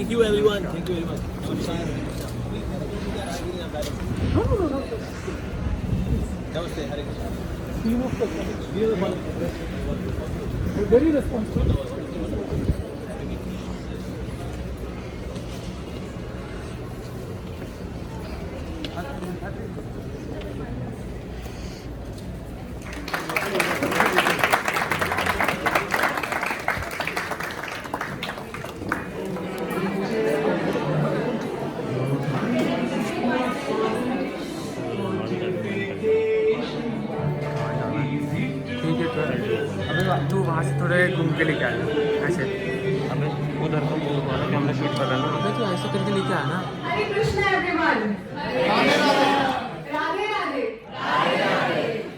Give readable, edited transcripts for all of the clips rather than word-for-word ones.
Thank you everyone. Thank you very much. Namaste. Hare Krishna. Very responsible. तू वहाँ से थोड़े घूम के लेके आना ऐसे हमें उधर का वो वाला कैमरा शूट कर रहा है अबे तू ऐसे करके लेके आना Hare Krishna everyone. Radhe Radhe.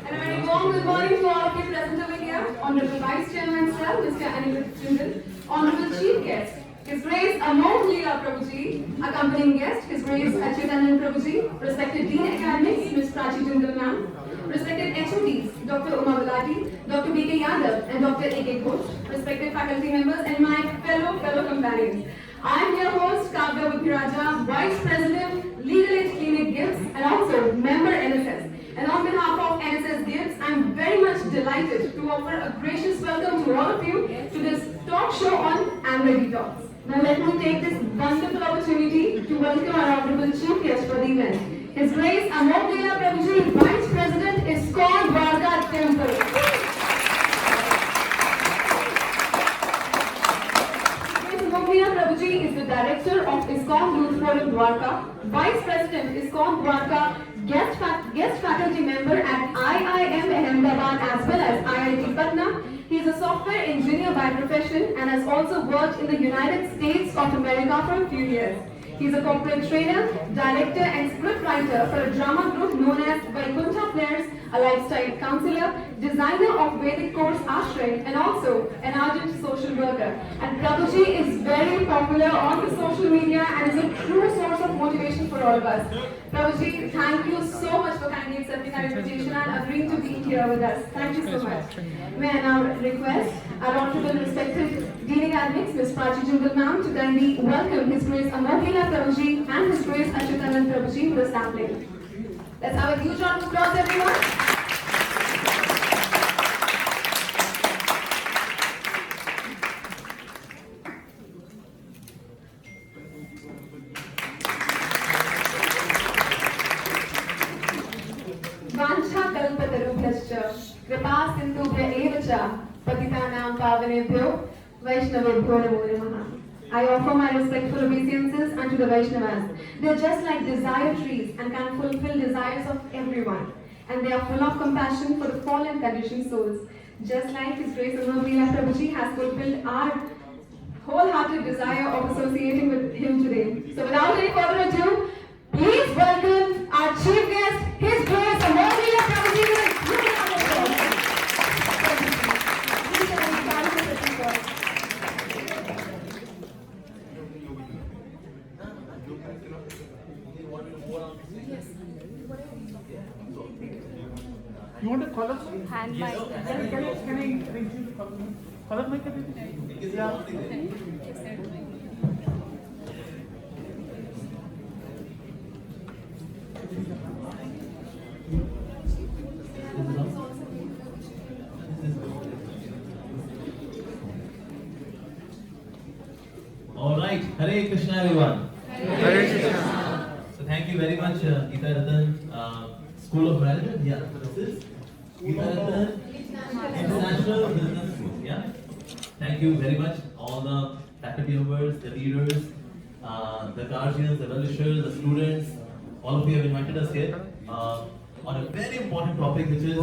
And a very warm good morning to all of you present over here. Honorable Vice Chairman Sir, Mr. Anger Detox, Honorable Chief Guest, His Grace Amogh Lila Prabhuji, accompanying guest, His Grace HG Amogh Prabhuji, respected Dean Academics, Ms. Prachi Jindal Ma'am, respected HODs, Dr. Uma Gulati, Dr. B.K. Yadav, and Dr. A.K. Ghosh, respected faculty members, and my fellow companions. I am your host, Kavya Bhiraja, Vice President, Legal Aid Clinic Gifts, and also member NSS. And on behalf of NSS Gifts, I am very much delighted to offer a gracious welcome to all of you to this talk show on Anger Detox. Now let me take this wonderful opportunity to welcome our Honorable Chief Guest for the event. His Grace Amogh Lila Prabhuji, Vice President, ISKCON Dwarka Temple. Amogh Lila Prabhuji is the Director of ISKCON Youth Forum Dwarka, Vice President, ISKCON Dwarka, guest faculty member at IIM Ahmedabad as well as IIT Patna. He is a software engineer by profession and has also worked in the United States of America for a few years. He is a corporate trainer, director and scriptwriter for a drama group known as Vaikuntha Players, a lifestyle counselor, designer of Vedic Course Ashray, and also an ardent social worker. And Prabhuji is very popular on the social media and is a true source of motivation for all of us. Prabhuji, thank you so much for kindly accepting our invitation and agreeing to be here with us. Thank you so much. May I now request our honorable respected Dean Academics, Ms. Prachi Jindal Ma'am, to kindly welcome His Grace Amogh Lila Prabhuji and His Grace Achyutanand Prabhuji for the sampling. Let's have a huge round of applause, everyone. Vancha kalpatarubhyascha kripa sindhubhya eva cha patitanam pavanebhyo vaishnavebhyo namo namaha. I offer my respectful obeisances unto the Vaishnavas. They are just like desire trees and can fulfill desires of everyone. And they are full of compassion for the fallen conditioned souls. Just like His Grace Amogh Lila Prabhuji has fulfilled our wholehearted desire of associating with him today. So without any further ado, please welcome our chief guest, His Grace Amogh Lila Prabhuji. You want a color? Hand mic. Can I use the color mic? Yeah. All right. Hare Krishna everyone. Hare Krishna. So thank you very much, Geeta Ratan, School of Management. Yeah, this is Geeta Ratan International Business School. Yeah. Thank you very much, all the faculty members, the leaders, the guardians, the well-wishers, the students. All of you have invited us here on a very important topic, which is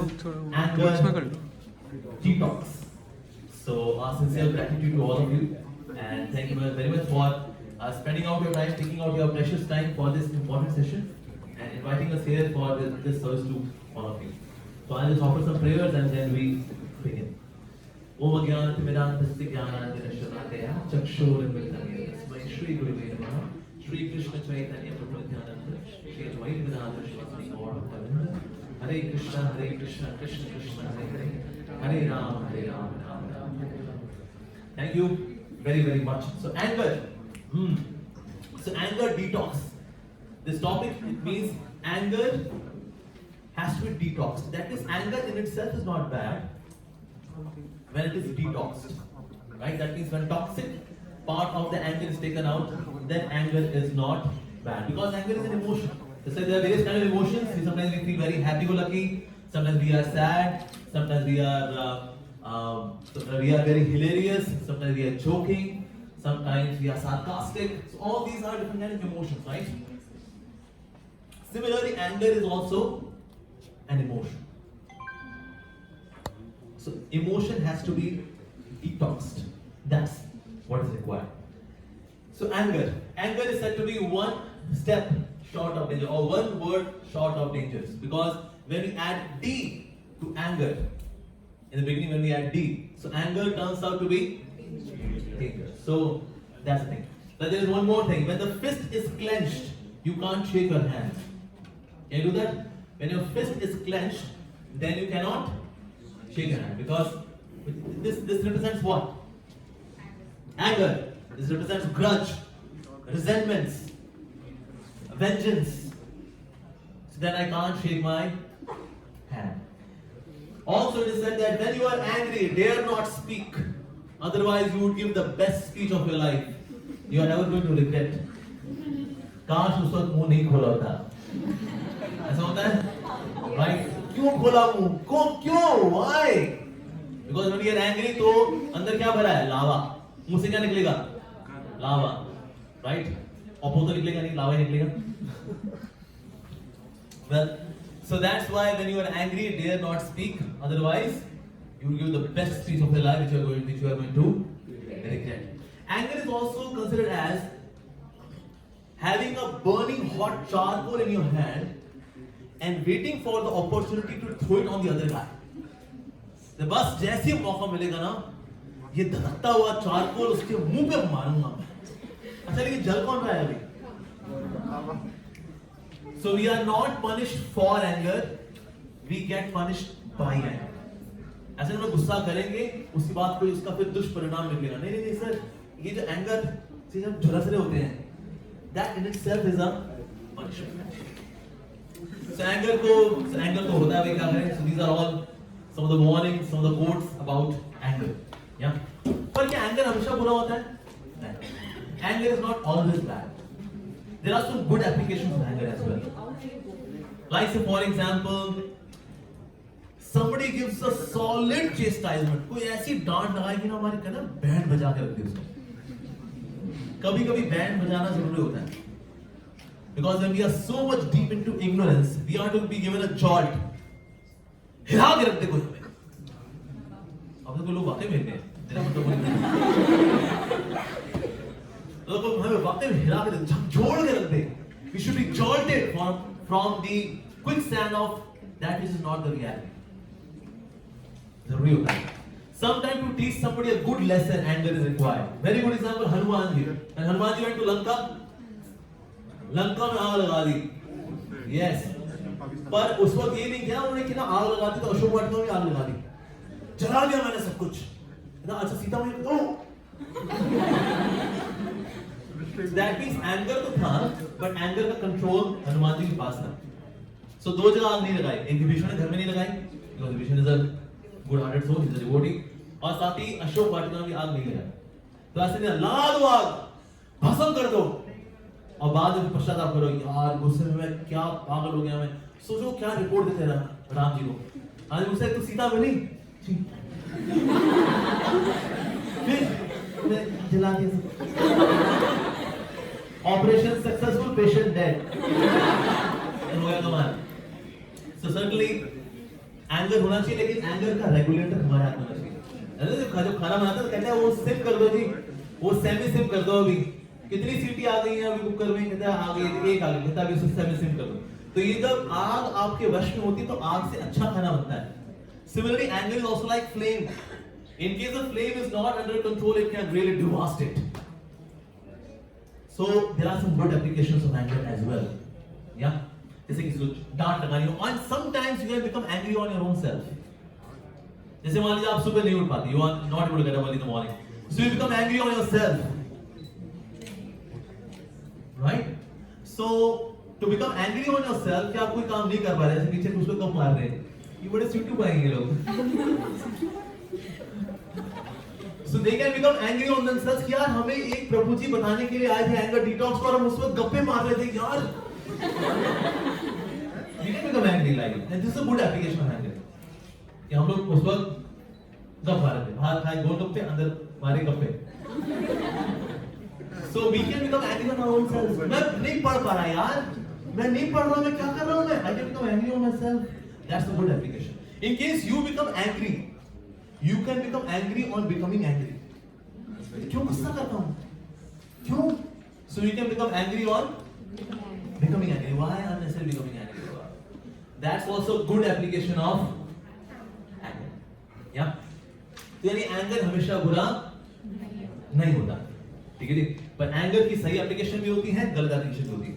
Anger Detox. So our sincere gratitude to all of you, and thank you very much for spending out your time, taking out your precious time for this important session, and inviting us here for this service to all of you. So I'll just offer some prayers and then we begin. Om Agyanat Vedanta Jnanandjana Shalakaya Chakshurunmilitam Tasmai Shri Gurave Namaha Shri Krishna Chaitanya Prabhu Nityananda Shri Advaita Vedanta Shri Gaura Bhakta Hare Krishna Krishna Krishna Hare Hare Hare Rama Rama Rama. Thank you very much. So anger. So anger detox. This topic, it means anger has to be detoxed. That means anger in itself is not bad when it is detoxed. Right? That means when toxic part of the anger is taken out, then anger is not bad. Because anger is an emotion. So there are various kinds of emotions. Sometimes we feel very happy-go-lucky. Sometimes we are sad. Sometimes we are very hilarious. Sometimes we are joking. Sometimes we are sarcastic. So all these are different kinds of emotions, right? Similarly, anger is also an emotion. So emotion has to be detoxed. That's what is required. So anger is said to be one step short of danger, or one word short of dangerous. Because when we add D to anger, in the beginning when we add D, so anger turns out to be dangerous. So that's the thing. But there is one more thing. When the fist is clenched, you can't shake your hand. Can you do that? When your fist is clenched, then you cannot shake your hand. Because this represents what? Anger. This represents grudge, resentments, vengeance. So then I can't shake my hand. Also, it is said that when you are angry, dare not speak. Otherwise, you would give the best speech of your life. You are never going to regret. काश उस वक्त मुंह नहीं खोला होता. ऐसा होता है? Right? क्यों खोला मुंह? क्यों? Why? Because when you are angry, तो अंदर क्या भरा है? लावा. मुंह से क्या निकलेगा? लावा. Right? और तो निकलेगा नहीं, लावा ही निकलेगा. Well, so that's why when you are angry, dare not speak. Otherwise, you will give the best speech of your life, which you are going to regret. Anger is also considered as having a burning hot charcoal in your hand and waiting for the opportunity to throw it on the other guy. तो बस जैसे ही मौका मिलेगा ना, ये धधकता हुआ charcoal उसके मुंह पे मारूंगा मैं. अच्छा लेकिन जल कौन रहा है अभी? So we are not punished for anger, we get punished by anger. ऐसे हम गुस्सा करेंगे, उसकी बात कोई उसका फिर दुष्परिणाम निकलेगा. नहीं सर, ये जो एंगर से जब झुलसरे होते हैं, that in itself is a punishment. So anger तो होता है भाई क्या करें? So these are all some of the warnings, some of the quotes about anger. Yeah. पर क्या anger हमेशा बुरा होता है? नहीं. Anger is not always bad. There are some good applications of anger as well. Like say for example, somebody gives a solid chastisement. कोई ऐसी डांट लगाएगी ना हमारी कहना बैंड बजा के रख दी उसको. कभी-कभी बैंड बजाना जरूरी होता है. Because when we are so much deep into ignorance, we are to be given a jolt. हिला के रख दे कोई हमें. अब तो कोई लोग वाकई में हैं. तेरा मतलब लोगों को हमें वाकई में हिला के झकझोर के रख दे. We should be jolted from the quicksand of that which is not the reality. जरूरी होता है. Sometimes to teach somebody a good lesson, anger is required. Very good example, Hanuman ji. And Hanuman ji went to Lanka. Lanka में आग लगा दी. Yes. पर उस वक्त ये नहीं किया उन्होंने कि ना आग लगा दी तो अशोक वाटिका में आग लगा दी. जला दिया मैंने सब कुछ. ना अच्छा सीता में That means anger तो था, but anger का control हनुमान जी के पास था. So दो जगह आग नहीं लगाई. एक विभीषण ने घर में नहीं लगाई, because Vibhishan is a good-hearted soul, he's a devotee. और साथ ही अशोक वाटिका में आग नहीं लगाई. तो ऐसे नहीं ला दो आग, भस्म कर दो. और बाद में पश्चाताप करो यार गुस्से में मैं क्या पागल हो गया मैं. सोचो क्या रिपोर्ट देते हैं राम जी को. आज मुझसे तो सीता मिली. फिर मैं जला दिया. Operation successful, patient dead. हो गया कमाल. So certainly anger होना चाहिए, लेकिन anger का regulator हमारे हाथ में होना चाहिए. जब खाना बनाते तो कहते हैं वो सिम कर दो जी, वो सेमी सिम कर दो. अभी कितनी सीटी आ गई है अभी कुकर में? कहते हैं आ गई एक आ गई. कहता है अभी उसको सेमी सिम कर दो. तो ये जब आग आपके वश में होती है तो आग से अच्छा खाना बनता है. Similarly, anger is also like flame. In case the flame is not under control, it can really devastate. So there are some good applications of anger as well. Yeah. जैसे किसी को डांट लगानी हो, and sometimes you can become angry on your own self. जैसे मान लीजिए आप सुबह नहीं उठ पाते, you are not able to get up early in the morning, so you become angry on yourself. right? So to become angry on yourself, क्या आप कोई काम नहीं कर पा रहे, ऐसे पीछे कुछ लोग कम मार रहे हैं, ये बड़े सीटू पाएंगे लोग। So they can become angry on themselves कि यार हमें एक प्रभु जी बताने के लिए आए थे एंगर डिटॉक्स और हम उस वक्त गप्पे मार रहे थे यार। You can become angry like it, and this is a good application of anger. कि हम लोग उस वक्त गप मार रहे थे, बाहर खाए गोल गप्पे, अंदर मारे गप्पे। So we can become angry on our own selves. मैं नहीं पढ़ पा रहा यार, मैं नहीं पढ़ रहा, मैं क्या कर रहा हूँ मैं? I can become angry on myself. That's a good application. In case you become angry, you can become angry on becoming angry. क्यों गुस्सा करता हूँ? क्यों? So you can become angry on becoming angry. Why unnecessarily becoming angry? That's also a good application of anger. Yeah. तो यानी anger हमेशा बुरा नहीं होता, ठीक है जी? पर anger की सही application भी होती है, गलत application भी होती है।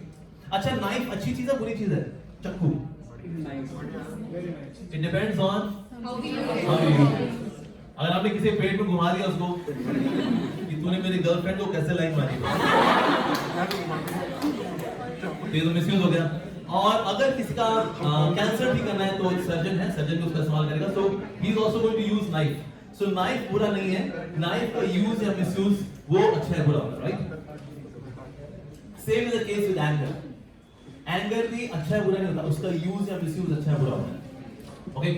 अच्छा, knife अच्छी चीज है, बुरी चीज है? चाकू। It depends on how you use it. अगर आपने किसी पेट में घुमा दिया उसको कि तूने मेरी गर्लफ्रेंड को कैसे लाइन मारी, तो ये तो मिसयूज हो गया। और अगर किसी का कैंसर ठीक करना है तो सर्जन है, सर्जन भी उसका इस्तेमाल करेगा, so he is also going to use knife. So knife बुरा नहीं है, knife का यूज या मिसयूज वो अच्छा है बुरा होगा, right? Same is the case with anger. Anger भी अच्छा है बुरा नहीं होता, उसका यूज या मिसयूज अच्छा है बुरा होता है। ओके,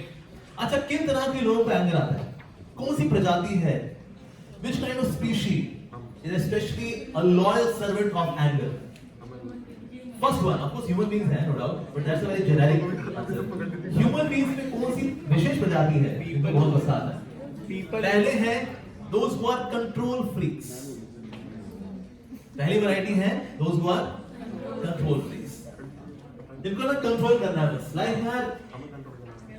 अच्छा किन तरह के लोगों को एंगर आता है? कौन सी प्रजाति है? Which kind of species is especially a loyal servant of anger? First one, of course, human beings हैं, no doubt, but that's a very generic answer. Human beings में कौन सी विशेष प्रजाति है जिनको बहुत गुस्सा आता है? पहले हैं those who are control freaks. पहली वैरायटी है those who are control freaks. जिनको ना कंट्रोल करना है, बस लाइफ में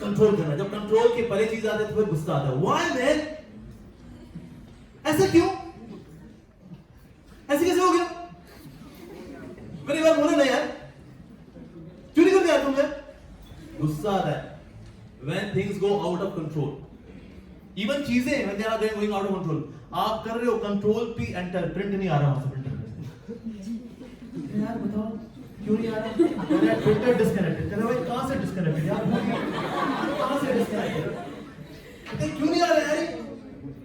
कंट्रोल करना। जब कंट्रोल के परे चीज आती है तो फिर गुस्सा आता है। Why man? ऐसा क्यों? ऐसे कैसे हो गया? मेरी बात बोलो ना यार, क्यों नहीं करते यार तुम? गुस्सा आता है when things go out of control. Even चीजें when they are going out of control. आप कर रहे हो कंट्रोल पी एंटर, प्रिंट नहीं आ रहा वहां से, प्रिंटर यार बताओ क्यों नहीं आ रहा? मेरा प्रिंटर डिस्कनेक्टेड। कहता भाई कहां से डिस्कनेक्टेड यार? कहां से डिस्कनेक्टेड? कहते क्यों नहीं आ रहा यार?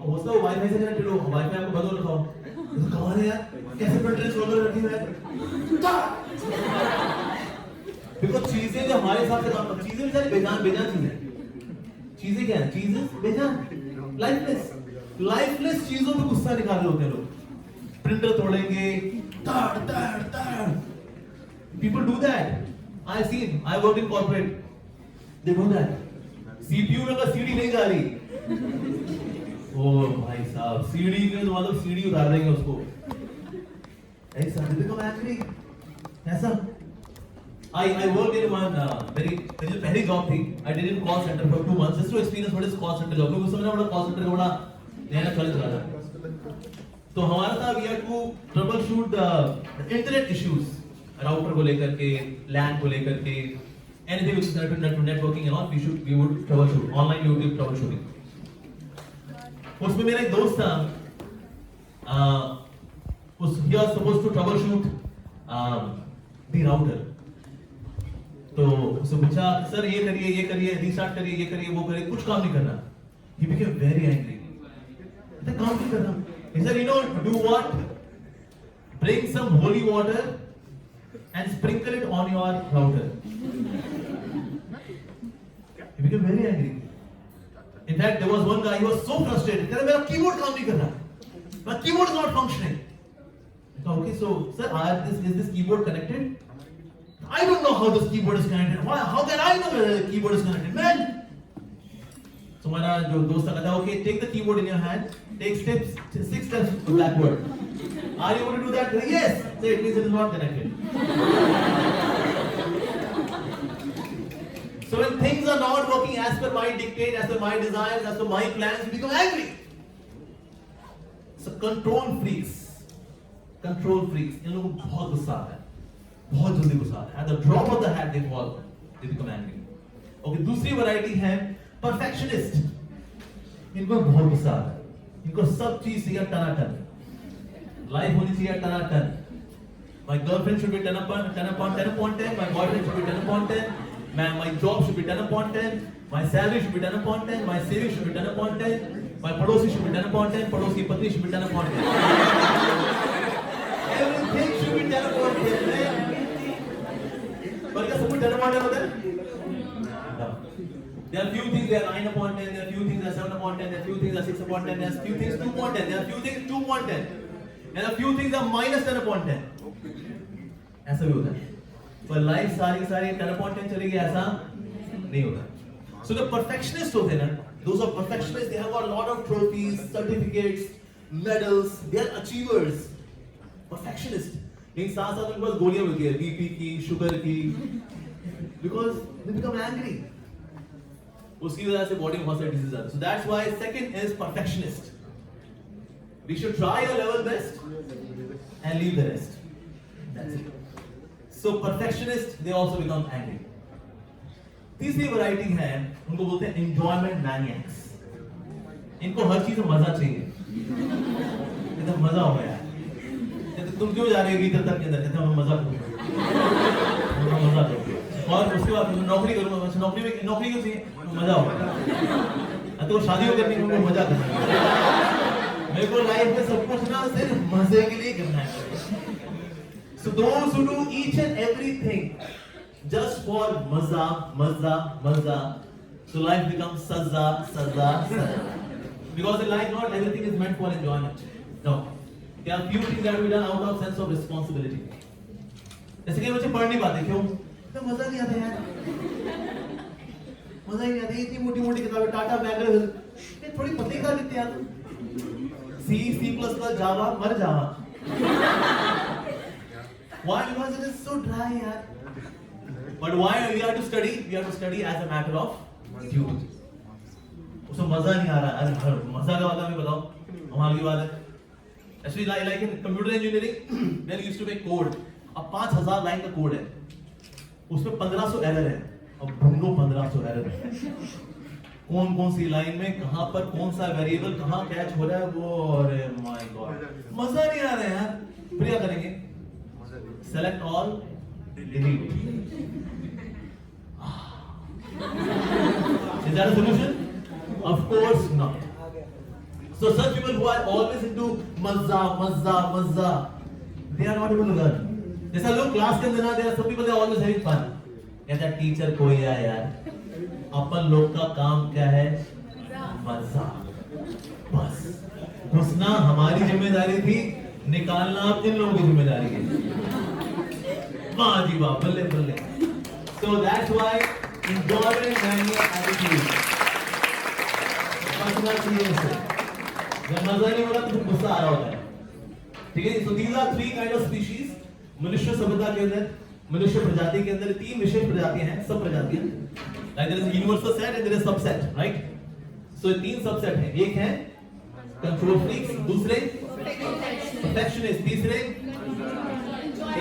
अब हो सकता है वाईफाई से कनेक्टेड हो, वाईफाई आपको बदल रखा हो, तो कमाल है यार, कैसे प्रिंटर इंस्टॉल कर रखी है? बिकॉज़ चीजें जो हमारे हिसाब से काम करती, चीजें बेचारी बेजान चीजें। चीजें क्या है? चीजें बेजान, लाइफलेस चीजों पे गुस्सा निकाल रहे होते हैं लोग। प्रिंटर तोड़ेंगे, ताड़ ताड़ ताड़। People do that. I've seen. I worked in corporate. They do that. CPU में अगर CD नहीं जा रही, ओ भाई साहब, CD में तो मतलब CD उतार देंगे उसको। ऐसा they become angry. ऐसा। I worked in one very पहली जॉब थी. I did in call center for 2 months just to experience what is call center job. क्योंकि उस समय बड़ा call center का बड़ा नया चल रहा था। तो हमारा था we had to troubleshoot the internet issues. Router को लेकर के, लैन को लेकर के, anything which is related to networking and all, we would troubleshoot, online YouTube troubleshooting. उसमें मेरा एक दोस्त था, he was supposed to troubleshoot the router. तो उससे पूछा सर ये करिए, रीस्टार्ट करिए, ये करिए, वो करिए, कुछ काम नहीं करना। He became very angry. तो काम नहीं करना। He said, you know, do what? Bring some holy water and sprinkle it on your router. He became very angry. In fact, there was one guy, he was so frustrated. He said, मेरा keyboard काम नहीं कर रहा, my keyboard is not functioning. I said, okay, so sir, is this keyboard connected? I don't know how this keyboard is connected. Why? How can I know whether the keyboard is connected, man? So मेरा जो दोस्त था कहता, okay, take the keyboard in your hand, take 6 steps backward. Are you able to do that? Yes. So it means it is not connected. So when things are not working as per my dictate, as per my desires, as per my plans, you become angry. So control freaks. इन लोगों को बहुत गुस्सा आता है, बहुत जल्दी गुस्सा आता है. At the drop of the hat they fall, they become angry. Okay, दूसरी वैरायटी है perfectionist. इनको बहुत गुस्सा आता है, इनको सब चीज चाहिए टनाटन, लाइफ होनी चाहिए टनाटन, My girlfriend should be 10 upon 10. My boyfriend should be 10 upon 10. My job should be 10 upon 10. My salary should be 10 upon 10. My savings should be 10 upon 10. My padosi should be 10 upon 10. Padosi patni should be 10 upon 10. Everything should be 10 upon 10. But क्या सब कुछ 10 upon 10 होता है? No. There are few things that are 9 upon 10. There are few things that are 7 upon 10. There are few things that are 6 upon 10. There are few things 2 upon 10. There are few things 2 upon 10. There are few things that are minus 10 upon 10. ऐसा भी होता है. पर life सारी 10 upon 10 चलेगी ऐसा नहीं होता. So the perfectionists होते हैं ना, those are perfectionists. They have got a lot of trophies, certificates, medals. They are achievers. Perfectionists. लेकिन साथ उनके पास गोलियां मिलती है, बीपी की, शुगर की, because they become angry. उसकी वजह से बॉडी में बहुत सारे डिजीज आते हैं. So that's why second is perfectionist. We should try our level best and leave the rest. That's it. So perfectionists, they also become angry. तीसरी वैरायटी है, उनको बोलते हैं enjoyment maniacs. इनको हर चीज में मजा चाहिए. एकदम मजा हो गया. तुम क्यों जा रहे हो गीता तक के अंदर? कहते हैं मजा करूंगा. मजा करूंगा. और उसके बाद नौकरी करूंगा. नौकरी क्यों चाहिए? मजा हो गया. तो शादी हो करनी है, मजा करना. मेरे को लाइफ में सब कुछ ना सिर्फ मजे के लिए करना है. So those who do each and everything just for maza, so life becomes saza. Because in life not everything is meant for enjoyment. No, there are few things that will be done out of sense of responsibility. जैसे कि बच्चे पढ़ नहीं पाते, क्यों? तो मजा नहीं आता यार. मजा ही नहीं आता. इतनी मोटी किताबें, टाटा बैगर, ये थोड़ी पतली किताब लिखते हैं यार. C++, Java, मर जावा. Why? Because it is so dry, yaar. But why we have to study? We have to study as a matter of duty. उसमें मजा नहीं आ रहा. अरे मजा क्या होता है? मैं बताओ. हमारी की बात है. Actually, like in computer engineering, when you used to make code, अब 5000 लाइन का कोड है. उसमें 1500 एरर है. अब ढूंढो 1500 एरर है. कौन सी लाइन में कहां पर कौन सा वेरिएबल कहां कैच हो रहा है वो. अरे माय गॉड, मजा नहीं आ रहा है यार. फिर क्या करेंगे? Select all, delete. Is that a solution? Of course not. So such people who are always into maza, they are not able to learn. जैसा लोग क्लास के अंदर ना, they are some people they are always having fun. कहता teacher कोई है यार. अपन लोग का काम क्या है? मजा. बस घुसना हमारी जिम्मेदारी थी, निकालना अब इन लोगों की जिम्मेदारी है. वाह जी वाह, बल्ले बल्ले. So that's why enjoyment mania attitude. बचना चाहिए इससे. जब मजा नहीं हो रहा तो गुस्सा आ रहा होता है. ठीक है. So these are three kind of species. मनुष्य सभ्यता के अंदर, मनुष्य प्रजाति के अंदर 3 विशेष प्रजातियां हैं, सब प्रजातियां. Like there is a universal set and there is subset, right? So 3 subset हैं. एक है control freaks, दूसरे perfectionists, तीसरे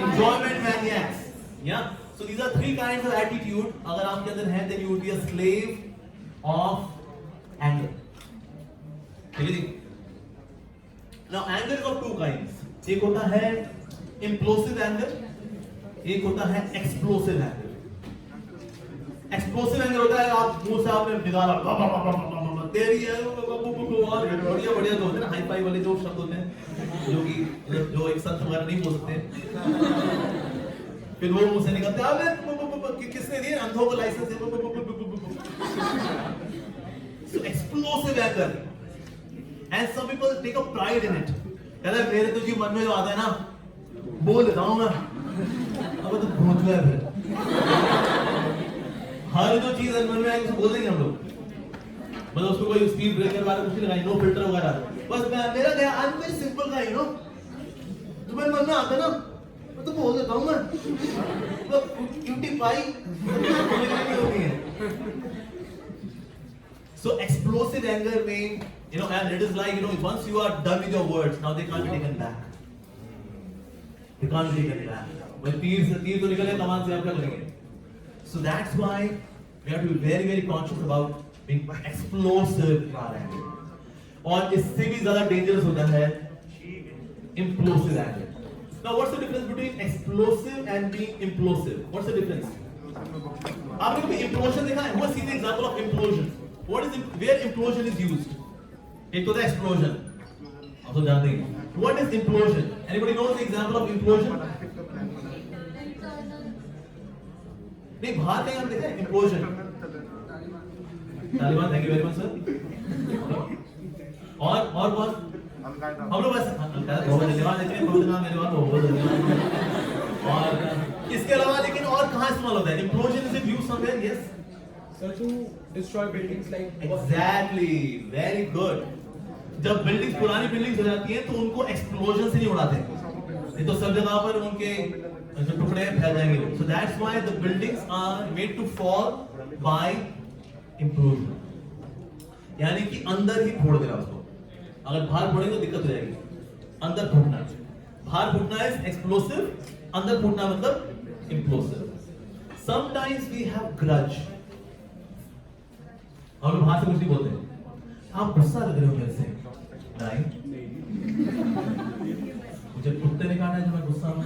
enjoyment maniacs. Yeah. So these are 3 kinds of attitude. अगर आपके अंदर है, then you would be a slave of anger. ठीक है जी. Now anger is of 2 kinds. एक होता है implosive anger, एक होता है explosive anger. Explosive anger होता है आप मुंह से आपने निकाला, तेरी है, बढ़िया बढ़िया जो होते हैं ना, हाई फाई वाले जो शब्द होते हैं, जो एक संत वगैरह नहीं बोल सकते. फिर वो मुंह से निकलते हैं, अबे किसने दिए? अंधों को लाइसेंस है. So explosive anger, and some people take a pride in it. कहते हैं मेरे तो जी मन में जो आता है ना, बोल देता हूँ मैं. अब तो भूत गया फिर. हर जो चीज मन में आएगी बोल देंगे हम लोग. मतलब उसको कोई स्पीड ब्रेकर वाला कुछ नहीं लगाएंगे, नो फिल्टर वगैरह. बस मेरा क्या, आज मैं सिंपल का, यू नो, जो मेरे मन में आता है ना, मैं तो बोल देता हूँ मैं. तो क्यूटी पाई नहीं होती है. So explosive anger में, you know, and it is like, you know, once you are done with your words, now they can't be taken back. They can't be taken back. When तीर तो निकले कमान से आप क्या करेंगे? So that's why we have to be very very conscious about being explosive in our anger. और इससे भी ज़्यादा dangerous होता है implosive anger. Now, what's the difference between explosive and being implosive? What's the difference? आपने कभी implosion देखा है? What's the example of implosion? What is where implosion is used? एक तो था explosion. आप तो जानते हैं. What is implosion? Anybody knows the example of implosion? नहीं बाहर कहीं हम देखा है implosion. Taliban, thank you very much sir. और कौन? हम लोग बस बहुत धन्यवाद देते हैं, बहुत मेरे बात बहुत धन्यवाद। और इसके अलावा लेकिन और कहाँ इस्तेमाल होता है? Implosion is used somewhere, yes? Sir, to destroy buildings like. Exactly, very good. जब बिल्डिंग्स पुरानी बिल्डिंग्स हो जाती हैं तो उनको एक्सप्लोजन से नहीं उड़ाते, नहीं तो सब जगह पर उनके जो टुकड़े फैल जाएंगे। So that's why the buildings are made to fall by implosion, यानी कि अंदर ही फोड़ देना उसको। अगर बाहर फोड़ेंगे तो दिक्कत हो जाएगी, अंदर फूटना। बाहर फूटना is explosive, अंदर फूटना मतलब implosive. Sometimes we have grudge. हम लोग बाहर से कुछ नहीं बोलते, आप गुस्सा लग रहे हो मेरे से, नहीं? मुझे कुत्ते ने काटा है जो मैं गुस्सा हूँ?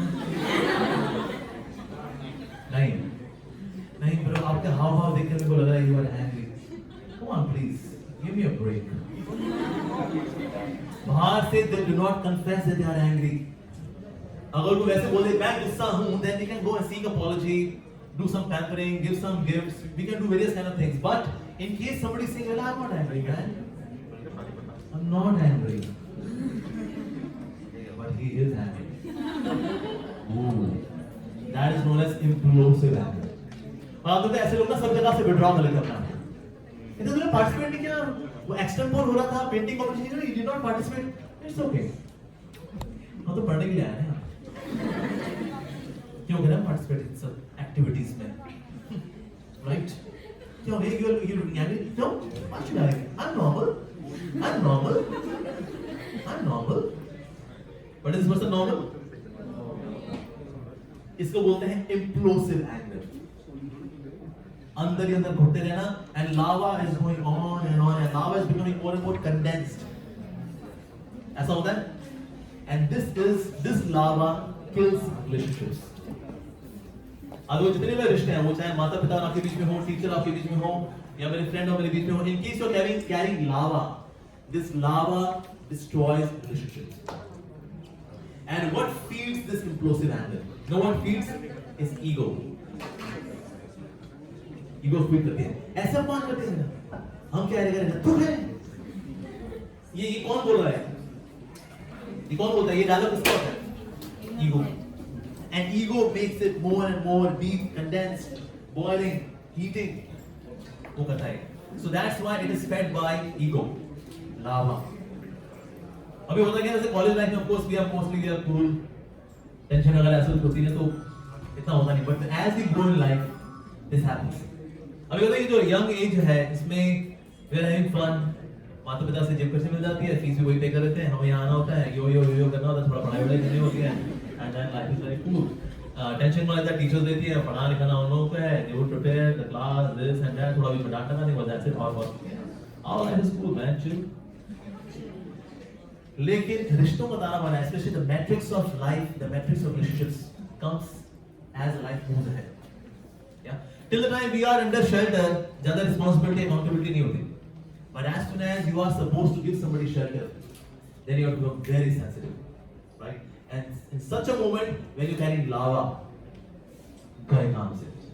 नहीं ब्रो, आपके हाव भाव देख कर मेरे को लग रहा है you are angry. Come on please, give me a break. बाहर से they do not confess that they are angry. अगर वो वैसे बोले मैं गुस्सा हूँ, then we can go and seek apology, do some pampering, give some gifts, we can do various kind of things. But in case somebody saying, well, I'm not angry, man. I'm not angry. Yeah, but he is angry. Ooh, that is known as implosive anger. और आप देखते हैं ऐसे लोग ना सब जगह से withdraw कर लेते हैं अपना। इधर तुमने participate नहीं किया, वो extempore हो रहा था, painting competition, you did not participate. It's okay. हम तो पढ़ने के लिए आए हैं। क्यों करें participate in some activities में, right? क्यों you no? Why should I? I'm normal. But is this person normal? इसको बोलते हैं implosive anger. अंदर ही अंदर घुटते रहना, and lava is going on and on, and lava is becoming more and more condensed. ऐसा होता है? And this lava kills relationships. अब वो जितने भी रिश्ते हैं, वो चाहे माता पिता आपके बीच में हो, टीचर आपके बीच में हो, या मेरे फ्रेंड हो मेरे बीच में हो, in case you're carrying lava, this lava destroys relationships. And what feeds this implosive anger? No one feeds is ego. Ego feed करते हैं, ऐसा मान करते हैं ना, हम क्या करेंगे? तू है, ये कौन बोल रहा है? ये कौन बोलता है? ये डायलॉग किसका होता है? Ego. And ego makes it more and more deep, condensed, boiling, heating. वो करता है. So that's why it is fed by ego, lava. अभी होता क्या है, जैसे कॉलेज लाइफ में of course we are mostly cool, tension अगर ऐसे होती है तो इतना होता नहीं. But as we grow in life, this happens. अभी होता है जो young age है, इसमें we are having fun. माता पिता से जेब खर्च मिल जाती है, फीस भी वही पे कर लेते हैं, हमें यहाँ आना होता है, यो करना होता है, थोड़ा पढ़ाई वढ़ाई करनी होती है, and then life is very cool. Tension में रहता है, टीचर्स देती है, पढ़ाना लिखाना उन लोगों को है, they would prepare the class, this and that, थोड़ा भी डांटना नहीं, but that's it, और बहुत all life is cool, man, chill. लेकिन रिश्तों का ताना बाना, especially the matrix of life, the matrix of relationships comes as life moves ahead. Yeah, till the time we are under shelter, ज़्यादा responsibility, accountability नहीं होती. But as soon as you are supposed to give somebody shelter, then you have to become very sensitive, right? And in such a moment, when you carry lava, going calms it.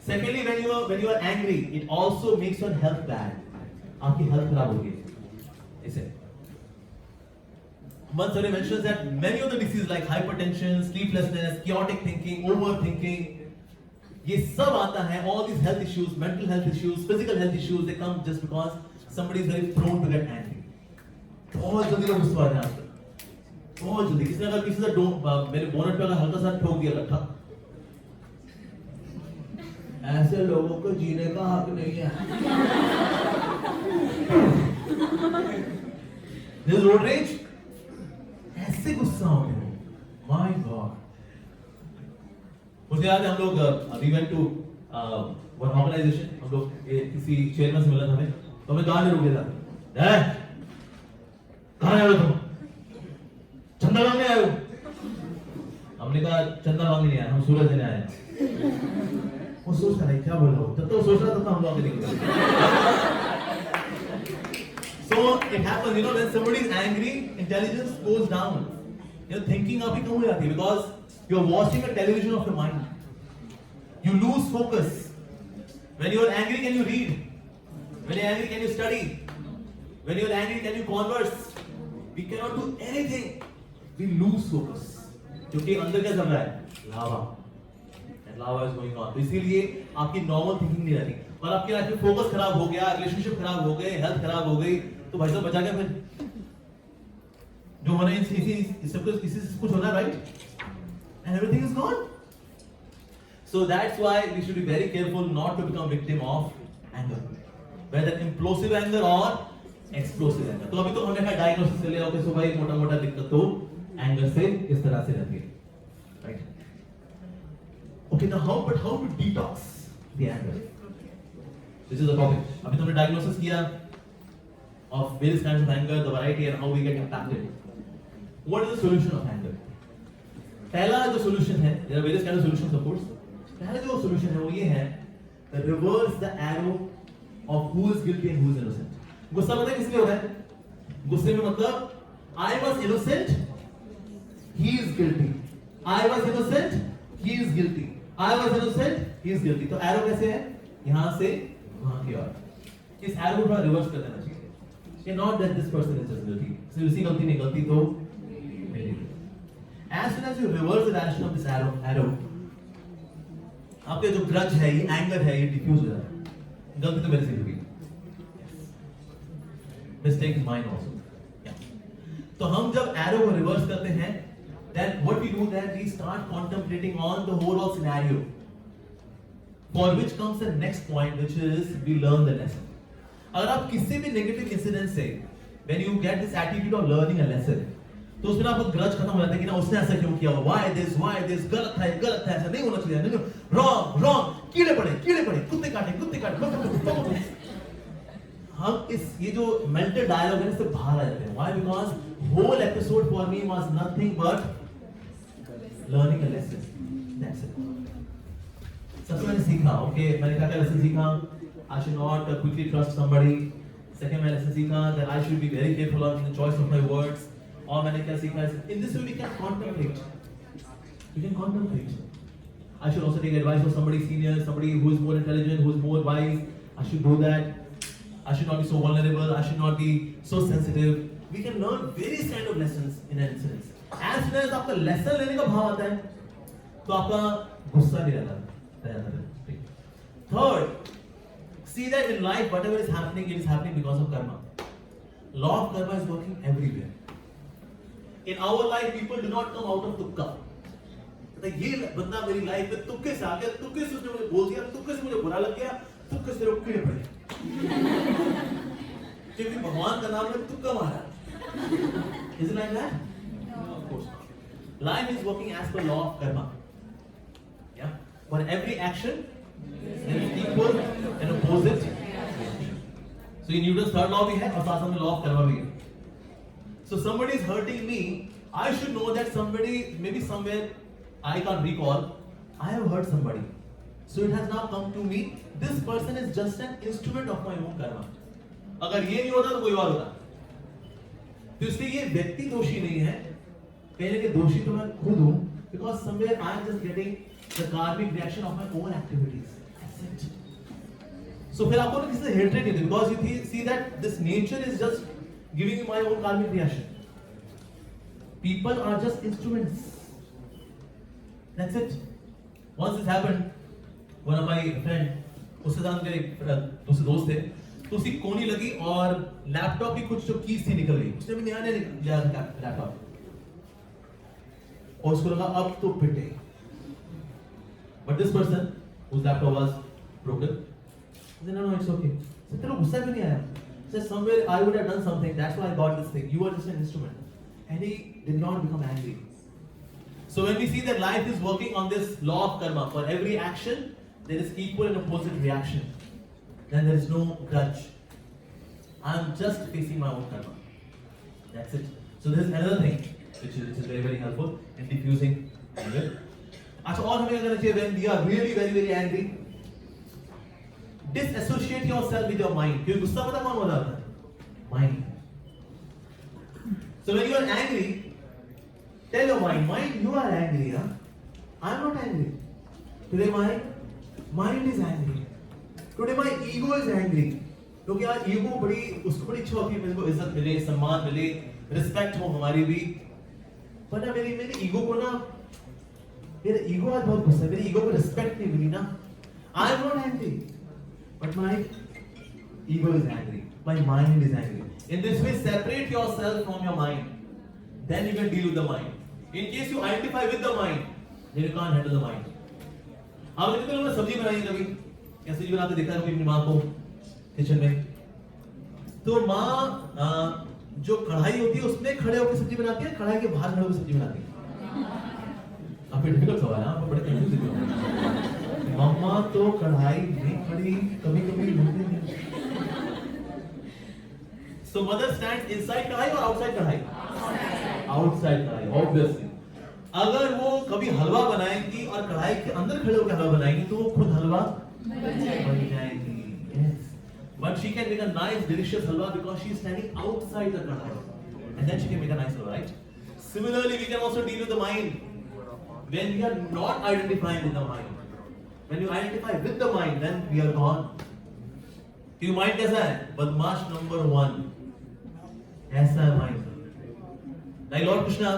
Secondly, when you are angry, it also makes your health bad. आपकी health खराब होगी इससे. Mansuri mentions that many of the diseases like hypertension, sleeplessness, chaotic thinking, overthinking, ये सब आता है. All these health issues, mental health issues, physical health issues, they come just because somebody is very prone to get angry. बहुत जल्दी लोग गुस्सा आ जाते हैं, बहुत जल्दी. किसी ने अगर किसी से मेरे बोनट पे अगर हल्का सा ठोक दिया लट्ठा, ऐसे लोगों को जीने का हक नहीं है. This is road rage. ऐसे गुस्सा हो गए, my God. मुझे याद है हम लोग we went to one organization, हम लोग किसी चेयरमैन से मिला था हमें, तो हमें गाड़ी रुक गया था. कहाँ आए हो तुम? चंदा मांगने आए हो? हमने कहा चंदा मांगने नहीं आए, हम सूरज देने आए हैं। वो सोच रहा है क्या बोल रहा हूँ, तब तो सोच रहा था हम लोग आगे निकल। So it happens, you know, when somebody is angry, intelligence goes down. You know, thinking आपकी कम हो जाती है because you are watching a television of your mind. You lose focus. When you are angry, can you read? When you are angry, can you study? When you are angry, can you converse? We cannot do anything. We lose focus. क्योंकि अंदर क्या चल रहा है? लावा. And lava is going on. तो इसीलिए आपकी normal thinking नहीं रहती. और आपकी लाइफ में फोकस खराब हो गया, रिलेशनशिप खराब हो गए, हेल्थ खराब हो गई, तो भाई साहब बचा क्या फिर? जो होना इसी सब कुछ होना, right? And everything is gone. So that's why we should be very careful not to become victim of anger, whether implosive anger or explosive anger. तो अभी तो हमने कहा डायग्नोसिस कर लिया, ओके, सो भाई मोटा-मोटा दिक्कत तो एंगर से इस तरह से रहती है, right? Okay, now how to detox the anger? This is the topic. अभी तुमने diagnosis किया of various kinds of anger, the variety and how we get impacted. What is the solution of anger? पहला जो solution है, there are various kinds of solutions of course. पहला जो solution है वो ये है, reverse the arrow of who is guilty and who is innocent. गुस्सा पता है किस लिए होता है? गुस्से में मतलब I was innocent, he is guilty. I was innocent, he is guilty. I was innocent, he is guilty. तो arrow कैसे है? यहाँ से वहाँ की ओर. इस arrow को थोड़ा reverse कर देना चाहिए. It's not that this person is just guilty. सिर्फ इसी गलती नहीं, गलती तो मेरी. As soon as you reverse the direction of this arrow, आपके जो grudge है, ये anger है, ये diffuse हो जाता है. गलती तो मेरे से हुई. Mistake is mine also. Yeah. तो हम जब arrow को reverse करते हैं, then what we do then we start contemplating on the overall scenario, for which comes the next point, which is we learn the lesson. अगर आप किसी भी negative incident से, when you get this attitude of learning a lesson, तो उसमें आपका grudge खत्म हो जाता है कि ना उसने ऐसा क्यों किया, why this, गलत है, ऐसा नहीं होना चाहिए, नहीं, wrong, कीड़े पड़े, कुत्ते काटे, हम ये जो mental dialogue है इससे बाहर आ जाते हैं. Why? Because whole episode for me was nothing but learning a lesson. That's it. सबसे मैंने सीखा, okay, मैंने क्या lesson सीखा? I should not quickly trust somebody. Second मैंने lesson सीखा that I should be very careful on the choice of my words. और मैंने क्या सीखा? In this way we can contemplate. We can contemplate. I should also take advice of somebody senior, somebody who is more intelligent, who is more wise. I should do that. I should not be so vulnerable. I should not be so sensitive. We can learn various kind of lessons in an incident. As soon as आपका lesson लेने का भाव आता है, तो आपका गुस्सा नहीं रहता. Third, see that in life whatever is happening, it is happening because of karma. Law of karma is working everywhere. In our life, people do not come out of tukka. मतलब ये बंदा मेरी लाइफ में तुक्के से आ गया, तुक्के से उसने मुझे बोल दिया, तुक्के से मुझे बुरा लग गया, तुक्के से कीड़े पड़े. क्योंकि भगवान का नाम है तुक्का मारा. Is it like that? No, of course not. Life is working as per law of karma. Yeah. For every action, there is equal and opposite reaction. So in Newton's third law we have, और साथ में law of karma भी है. So somebody is hurting me, I should know that somebody, maybe somewhere, I can't recall, I have hurt somebody. So it has now come to me, this person is just an instrument of my own karma. अगर ये नहीं होता तो कोई और होता. तो इसलिए ये व्यक्ति दोषी नहीं है, कहने के दोषी तो मैं खुद हूँ, because somewhere I am just getting the karmic reaction of my own activities. That's it. So फिर आपको ना किसी से hatred नहीं होती, because you see that this nature is just giving me my own karmic reaction. People are just instruments. That's it. Once this happened, one of my friend, उसके साथ मेरे दूसरे दोस्त थे, तो उसकी कोनी लगी और लैपटॉप की कुछ जो कीज थी निकल गई. उसने भी नया लिया लैपटॉप और उसको लगा अब तो पिटे. But this person whose laptop was broken, he said, no, it's okay. So तेरे को गुस्सा भी नहीं आया. He said, somewhere I would have done something, that's why I got this thing. You are just an instrument. And he did not become angry. So when we see that life is working on this law of karma, for every action there is equal and opposite reaction, then there is no grudge. I am just facing my own karma. That's it. So this is another thing which is very, very helpful in diffusing अच्छा, और हमें क्या करना चाहिए when we are really very very angry? Disassociate yourself with your mind. क्योंकि गुस्सा पता कौन होता है? Mind. So when you are angry, tell your mind, you are angry, huh? I am not angry. Today my mind is angry. Today my ego is angry. क्योंकि आज ego उसको बड़ी इच्छा होती है मेरे को इज्जत मिले, सम्मान मिले, रिस्पेक्ट हो हमारी भी। पर ना मेरी ईगो को ना, मेरा ईगो आज बहुत गुस्सा है, मेरी ईगो को रिस्पेक्ट नहीं मिली ना। I am not angry, but my ego is angry. My mind is angry. In this way, separate yourself from your mind. Then you can deal with the mind. In case you identify with the mind, then you can't handle the mind. आप देखते हो सब्जी बनाई कभी, या सब्जी बनाते देखा कभी अपनी माँ को किचन में, तो माँ जो कढ़ाई होती है उसमें खड़े होकर सब्जी बनाती है, कढ़ाई के बाहर खड़े होकर सब्जी बनाती है। आप डिफिकल्ट सवाल है, आप बड़े कंफ्यूज हो। मम्मा तो कढ़ाई में खड़ी कभी-कभी होती है। So mother stands inside कढ़ाई और outside कढ़ाई? Outside कढ़ाई, obviously. अगर वो कभी हलवा बनाएंगी और कढ़ाई के अंदर खड़े होकर हलवा बनाएंगी तो वो खुद हलवा बन जाएगी। Yes. But she can make a nice, delicious halwa because she is standing outside the kadai, and then she can make a nice halwa, right? Similarly, we can also deal with the mind when we are not identifying with the mind. When you identify with the mind, then we are gone. क्योंकि mind कैसा है? बदमाश number 1. ऐसा है mind. Like Lord Krishna,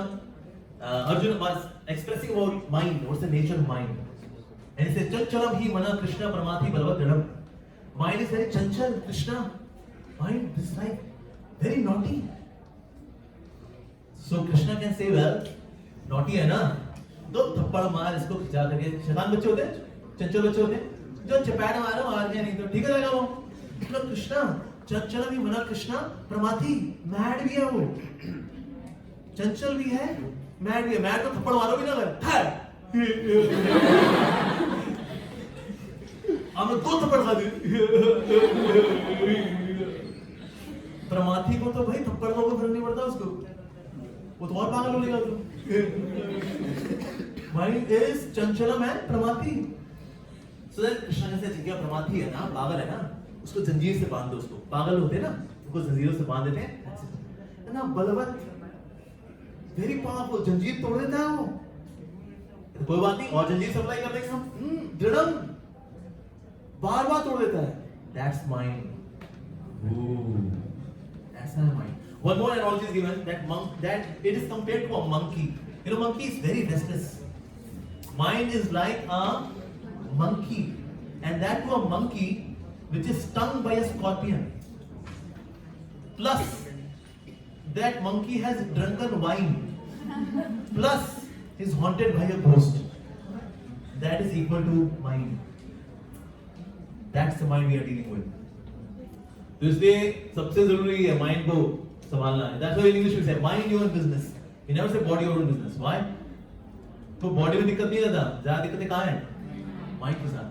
Arjuna was expressing about mind. What's the nature of mind? And he says, "Chanchalam hi mana Krishna paramathi balvat dridam." Mind is very chanchal, Krishna. Mind is like very naughty. So Krishna can say, well, naughty है ना, दो थप्पड़ मार इसको खिंचा करके। शैतान बच्चे होते हैं, चंचल बच्चे होते हैं, जो चपेट मार दिया नहीं तो ठीक है वो। मतलब कृष्णा चंचल भी बना, कृष्णा प्रमाथी, मैड भी है वो, चंचल भी है, मैड भी है। मैड को थप्पड़ मारो भी ना कर, हमने 2 थप्पड़ खा दी। प्रमाथी को तो भाई थप्पड़ का कोई फर्क नहीं पड़ता उसको, वो तो और पागल हो लेगा तो। माइंड इज चंचलम है प्रमाथी। सो दैट कृष्ण ने से क्या प्रमाथी है ना, पागल है ना, उसको जंजीर से बांध दो। उसको पागल होते हैं ना, उनको जंजीरों से बांध देते हैं ना। बलवत, वेरी पावरफुल, जंजीर तोड़ देता है वो। तो कोई बात नहीं, और जंजीर सप्लाई कर देंगे हम। दृढ़म, बार बार तोड़ देता है। That's mind. ऐसा है mind. One more analogy is given that it is compared to a monkey. You know, monkey is very restless. Mind is like a monkey, and that to a monkey which is stung by a scorpion. Plus, that monkey has drunken wine. Plus, is haunted by a ghost. That is equal to mind. That's the mind we are dealing with. तो इसलिए सबसे जरूरी है mind को संभालना है। That's why in English we say mind your own business. You never say body your own business. Why? तो body में दिक्कत नहीं रहता, ज्यादा दिक्कतें कहाँ हैं? माइंड के साथ।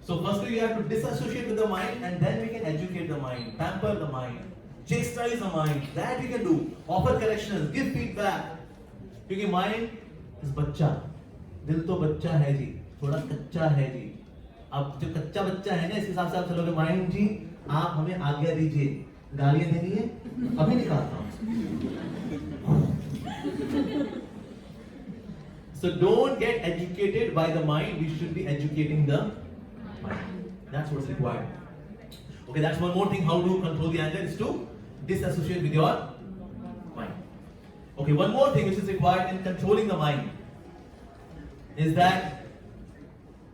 So firstly we have to disassociate with the mind, and then we can educate the mind, pamper the mind, chastise the mind. That we can do. Offer corrections, give feedback. क्योंकि mind इस बच्चा, दिल तो बच्चा है जी, थोड़ा कच्चा है जी। अब जो कच्चा बच्चा है ना, इस हिसाब से आप चलोगे, माइंड जी आप हमें आज्ञा दीजिए, गालियां देनी है, अभी निकालता हूं। So don't get educated by the mind. We should be educating the mind. That's what's required. Okay, that's one more thing. How to control the anger is to disassociate with your mind. Okay, one more thing which is required in controlling the mind is that,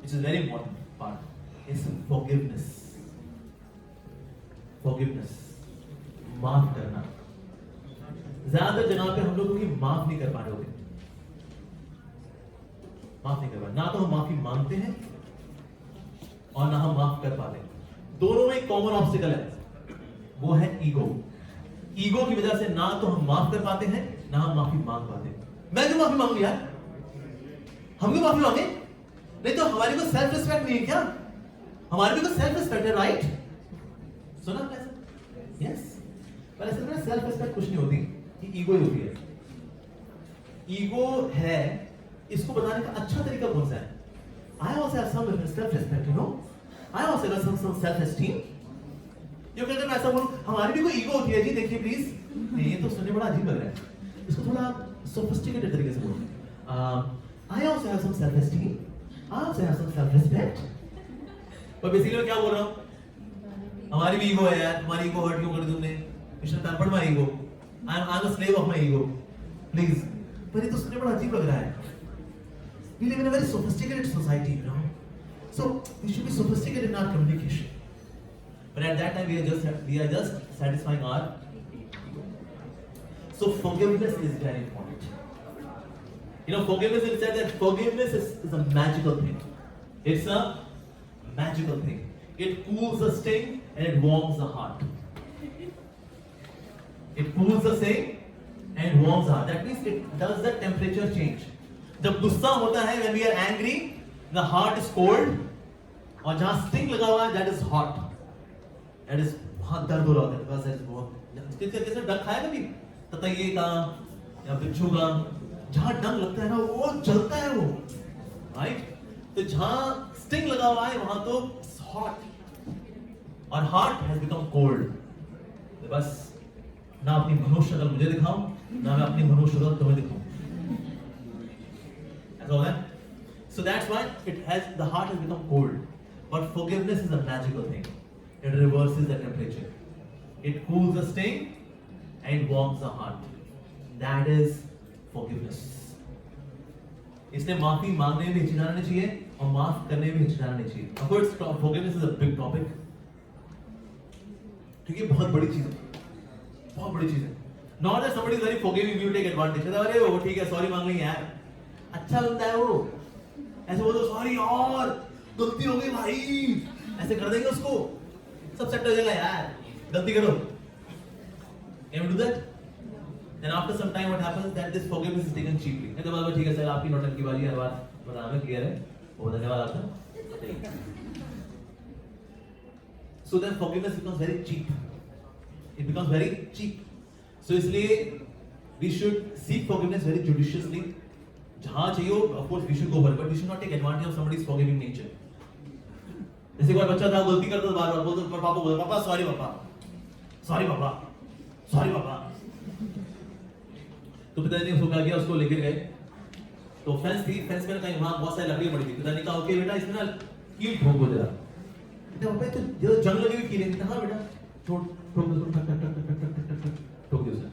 which is a very important part, is forgiveness. Forgiveness. माफ करना। ज्यादा जगह पे हम लोगों की माफ नहीं कर पा रहे होते। माफ नहीं कर पा, ना तो हम माफी मांगते हैं और ना हम माफ कर पाते। दोनों में एक कॉमन ऑब्स्टिकल है, वो है ईगो। ईगो की वजह से ना तो हम माफ कर पाते हैं, ना हम माफी मांग पाते। मैं क्यों माफी मांगू यार? हम क्यों माफी मांगे? नहीं तो हमारी को सेल्फ रिस्पेक्ट नहीं है क्या? हमारी भी तो सेल्फ रिस्पेक्ट है, राइट? सुना कैसे? यस। पर ऐसे में सेल्फ रिस्पेक्ट कुछ नहीं होती, ये ईगो ही होती है। ईगो है इसको बताने का अच्छा तरीका कौन सा है? I also have some self-respect, you know. I also have some self-esteem. क्योंकि अगर मैं ऐसा बोलूं, हमारी भी कोई ईगो होती है जी, देखिए प्लीज, ये तो सुनने बड़ा अजीब लग रहा है, इसको थोड़ा sophisticated तरीके से बोलो. I also have some self-esteem. I also have some self-respect. पर बेसिकली मैं क्या बोल रहा हूँ? हमारी भी ईगो है यार, हमारी ईगो हर्ट क्यों कर दी तुमने? Mr. Pampered my ego. I'm a slave of my ego. Please. पर ये तो सुनने बड़ा अजीब लग रहा है. We live in a very sophisticated society, you know. So we should be sophisticated in our communication. But at that time we are just satisfying our ego. So forgiveness is very important. You know, forgiveness, it said that forgiveness is a magical thing. It's a magical thing. It cools the sting and it warms the heart. It cools the sting and warms the heart. That means it does the temperature change. जब गुस्सा होता है, when we are angry, the heart is cold, और जहाँ sting लगा हुआ है, that is hot. That is बहुत दर्द हो रहा होता है, बस that is बहुत. किसने डंक खाया कभी? ततैये का या बिच्छू का, जहाँ डंक लगता है ना, वो जलता है वो, right? तो जहाँ sting लगा हुआ है, वहाँ तो hot, और heart has become cold. तो बस ना अपनी मनुष्य शक्ल मुझे दिखाओ, ना मैं अपनी मनुष्य शक्ल तुम्हें दिखाऊं. So that's why the heart has become cold. But forgiveness is a magical thing. It reverses the temperature. It cools the sting and warms the heart. That is forgiveness. इसलिए माफी मांगने में हिचकिचाना नहीं चाहिए और माफ करने में हिचकिचाना नहीं चाहिए. Of course, forgiveness is a big topic. क्योंकि बहुत बड़ी चीज है. बहुत बड़ी चीज है. Not that somebody is very forgiving, you take advantage. अरे वो ठीक है, सॉरी मांग लेंगे यार. अच्छा बनता है वो. ऐसे बोलो सॉरी और गलती हो गई भाई, ऐसे कर देंगे उसको, सब सेट हो जाएगा यार, गलती करो. Can we do that? Then after some time what happens that this forgiveness is taken cheaply. नहीं तो बाबा ठीक है सर, आपकी नौटंकी वाली हर बात बताना में क्लियर है, वो बताने वाला था. So then forgiveness becomes very cheap. It becomes very cheap. So इसलिए we should seek forgiveness very judiciously. जहाँ चाहिए, of course we should go for it, but we should not take advantage of somebody's forgiving nature. जैसे कोई बच्चा था, गलती करता था, बार-बार बोलता, पर पापा बोलता, पापा सॉरी पापा, सॉरी पापा, सॉरी पापा. तो पिताजी ने उसको क्या किया, उसको लेकर गए. तो फेंस थी, फेंस में कहीं वहाँ बहुत सारी लकड़ियाँ पड़ी थी. पिताजी ने कहा ओके बेटा, इसमें ना कील ठोक दो जरा. बेटा पापा तो जो जंग लगी हुई कील है. हाँ बेटा, ठोक ठोक दो, ठक ठक ठक ठक ठक ठक ठोक दिया उसने.